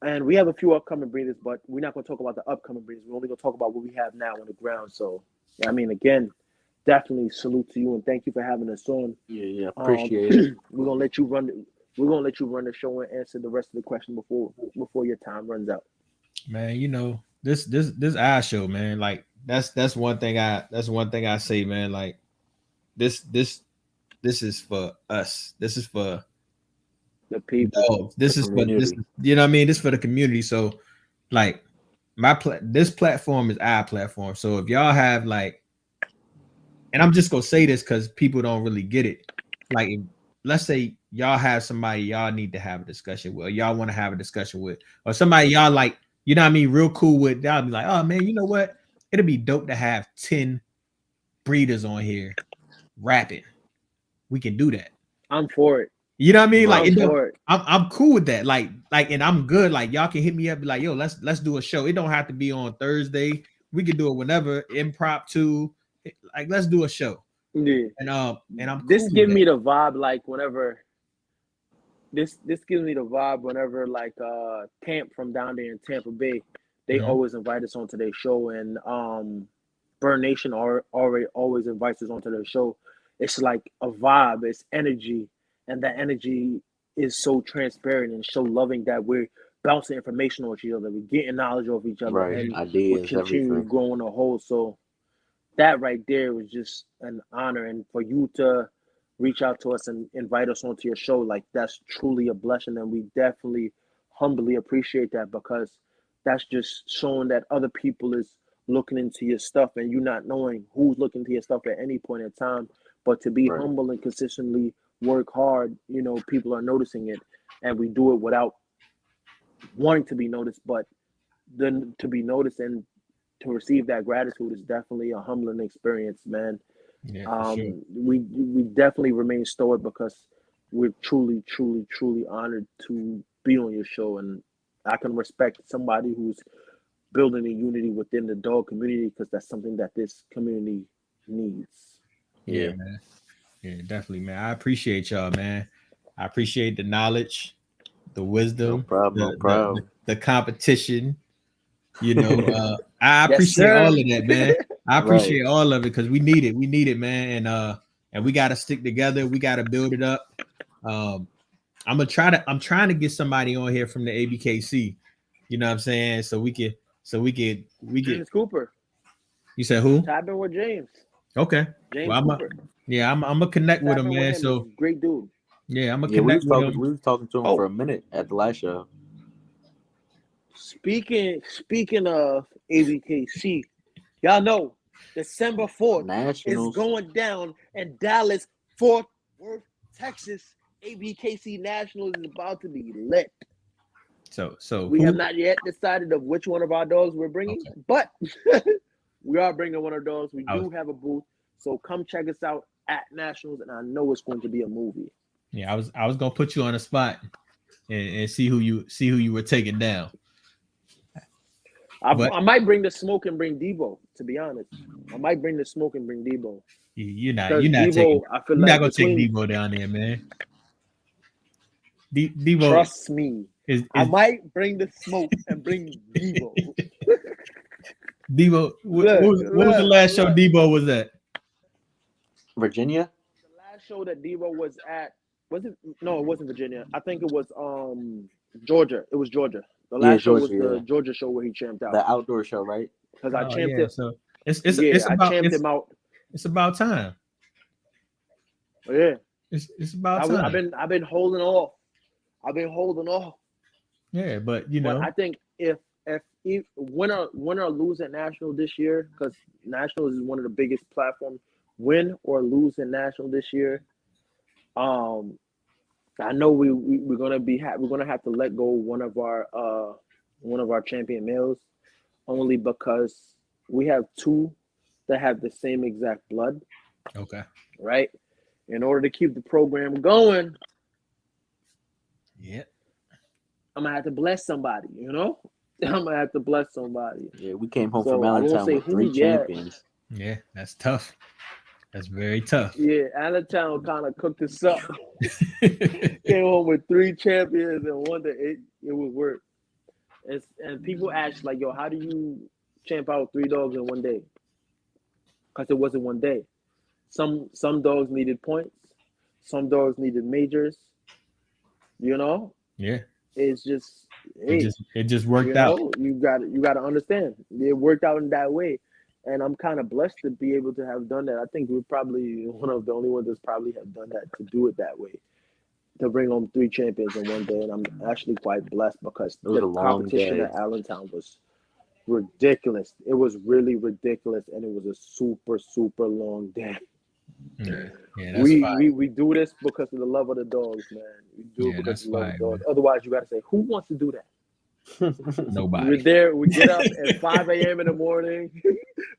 A: and we have a few upcoming breeders, but we're not going to talk about the upcoming breeders. We're only going to talk about what we have now on the ground. So, again, definitely salute to you and thank you for having us on.
C: Yeah, appreciate it.
A: We're gonna let you run. We're gonna let you run the show and answer the rest of the question before your time runs out.
B: Man, this eye show, man. Like that's one thing I say, man. Like this is for us. This is for
A: the people.
B: This is what this. You know what I mean? This is for the community. So, like, this platform is our platform. So if y'all have and I'm just gonna say this because people don't really get it. Like, let's say y'all have somebody y'all need to have a discussion with, or y'all want to have a discussion with, or somebody y'all like, you know what I mean, real cool with. Y'all be like, oh man, you know what? It'd be dope to have 10 breeders on here rapping. We can do that. I'm
A: for it.
B: You know what I mean? Like, I'm cool with that. Like, and I'm good. Like, y'all can hit me up, be like, yo, let's do a show. It don't have to be on Thursday. We could do it whenever, impromptu. Like, let's do a show.
A: Yeah.
B: And I'm
A: This
B: cool
A: give
B: with
A: me
B: that.
A: the vibe like whenever this gives me the vibe whenever like Camp from down there in Tampa Bay, they
B: Mhm.
A: always invite us onto their show, and Burn Nation already always invites us onto their show. It's like a vibe, it's energy, and that energy is so transparent and so loving that we're bouncing information off each other, we're getting knowledge off each other,
C: Right.
A: and we're
C: Ideas,
A: continuing
C: everything.
A: growing a whole. So that right there was just an honor, and for you to reach out to us and invite us onto your show, like that's truly a blessing, and we definitely humbly appreciate that, because that's just showing that other people is looking into your stuff, and you not knowing who's looking into your stuff at any point in time, but to be
C: Right.
A: humble and consistently work hard, people are noticing it, and we do it without wanting to be noticed, but then to be noticed and to receive that gratitude is definitely a humbling experience, man.
B: Yeah, for sure.
A: We definitely remain stoic because we're truly, truly, truly honored to be on your show, and I can respect somebody who's building a unity within the dog community, because that's something that this community needs.
B: Yeah,
C: Yeah.
B: man. Yeah, definitely, man. I appreciate y'all, man. I appreciate the knowledge, the
C: No
B: wisdom,
C: problem. No problem.
B: the competition. I
A: Yes,
B: appreciate all
A: sir.
B: of that, man. I
C: Right.
B: appreciate all of it because we need it. We need it, man. And we got to stick together. We got to build it up. Um, I'm trying to get somebody on here from the ABKC. You know what I'm saying? We get.
A: James Cooper.
B: You said who?
A: Tap in with James.
B: Okay.
A: James
B: Well,
A: Cooper.
B: I'm gonna connect with
A: Tap
B: him,
A: in with
B: man.
A: him. He's a
B: So
A: great dude.
B: yeah, I'm gonna
C: Yeah,
B: connect with him.
C: we was talking to him for
A: Oh,
C: a minute at the last show.
A: speaking of ABKC, y'all know December 4th is
C: Nationals.
A: going down in Dallas, Fort Worth, Texas. ABKC Nationals is about to be lit.
B: So
A: We
B: who?
A: have not yet decided of which one of our dogs we're bringing,
B: Okay.
A: but we are bringing one of our dogs. We
B: I was,
A: do have a booth, so come check us out at Nationals, and I know it's going to be a movie.
B: yeah, I was gonna put you on the spot and see who you were taking down. But
A: I might bring the smoke and bring Debo. To be honest, I might bring the smoke and bring Debo,
B: you're not
A: because
B: taking
A: Debo, I feel
B: you're not
A: like
B: gonna take
A: between,
B: Debo down there, man. Debo
A: trust me, I
B: is
A: might bring the smoke and bring Debo.
B: Debo.
A: Look,
B: What was the last show
A: look.
B: Debo was at?
C: Virginia?
A: The last show that Debo was at, was it? No, it wasn't Virginia. I think it was Georgia. It was Georgia. The
C: Yeah,
A: last show was
C: Georgia,
A: the
C: yeah.
A: Georgia show where he champed out,
C: The outdoor show, right?
A: because I
B: Oh
A: champed
B: yeah,
A: it.
B: so
A: Yeah, I champed him out.
B: it's about time.
A: Yeah,
B: It's about
A: I've
B: time.
A: been holding off. I've been holding off.
B: Yeah, but
A: But I think if win or lose at National this year, because Nationals is one of the biggest platforms, win or lose at National this year, I know we're gonna have to let go one of our champion males, only because we have two that have the same exact blood,
B: okay.
A: right? In order to keep the program going,
B: Yeah.
A: I'm gonna have to bless somebody, I'm gonna have to bless somebody.
C: Yeah, we came home
A: So
C: from
A: I won't
C: Allentown
A: say
C: with
A: who
C: 3
A: yet.
C: champions.
B: Yeah, that's tough. That's very tough.
A: Yeah, Allentown kind of cooked us up. Came home with 3 champions and one that it was work. And people ask like, yo, how do you champ out 3 dogs in one day? Because it wasn't one day. Some dogs needed points. Some dogs needed majors.
B: Yeah.
A: It's just, hey,
B: It just worked out.
A: you got to understand. It worked out in that way. And I'm kind of blessed to be able to have done that. I think we're probably one of the only ones that's probably have done that, to do it that way, to bring home 3 champions in one day. And I'm actually quite blessed, because
C: It was a
A: the
C: long
A: competition
C: day.
A: at Allentown was ridiculous. It was really ridiculous, and it was a super, super long day.
B: Yeah, that's fine.
A: We do this because of the love of the dogs, man. We do it
B: Yeah,
A: because
B: that's
A: of the love of
B: fine,
A: the dogs.
B: man.
A: Otherwise, you got to say, who wants to do that? We're
B: Nobody.
A: there. We get up at 5 a.m. in the morning.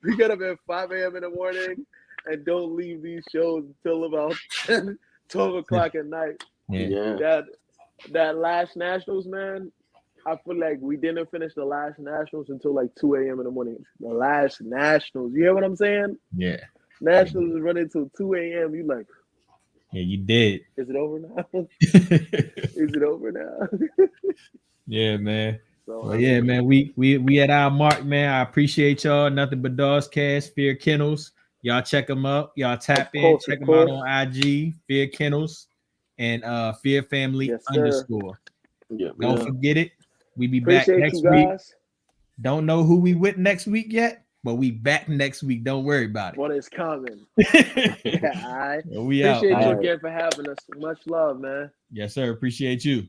A: We get up at 5 a.m. in the morning and don't leave these shows until about 10, 12 o'clock at night.
B: Yeah.
C: Yeah.
A: That last Nationals, man, I feel like we didn't finish the last nationals until like 2 a.m. in the morning. The last nationals. You hear what I'm saying?
B: Yeah.
A: Nationals is running till 2 a.m. You like,
B: Yeah, you did.
A: is it over now? Is it over now?
B: Yeah, man.
A: So
B: Well, yeah, man. We at our mark, man. I appreciate y'all. Nothing but Dogs Cast, Fear Kennels. Y'all check them out. Y'all tap in, check them out on IG, Fear Kennels, and Fear Family
A: Yes, sir.
B: _
C: Yeah,
B: Don't forget it. We be
A: Appreciate
B: back next
A: you
B: week.
A: guys.
B: Don't know who we with next week yet, but we back next week. Don't worry about
A: What is coming?
B: it.
A: Yeah, all right.
B: We out.
A: Appreciate you
C: man.
A: again for having us. Much love, man.
B: Yes, sir. Appreciate you.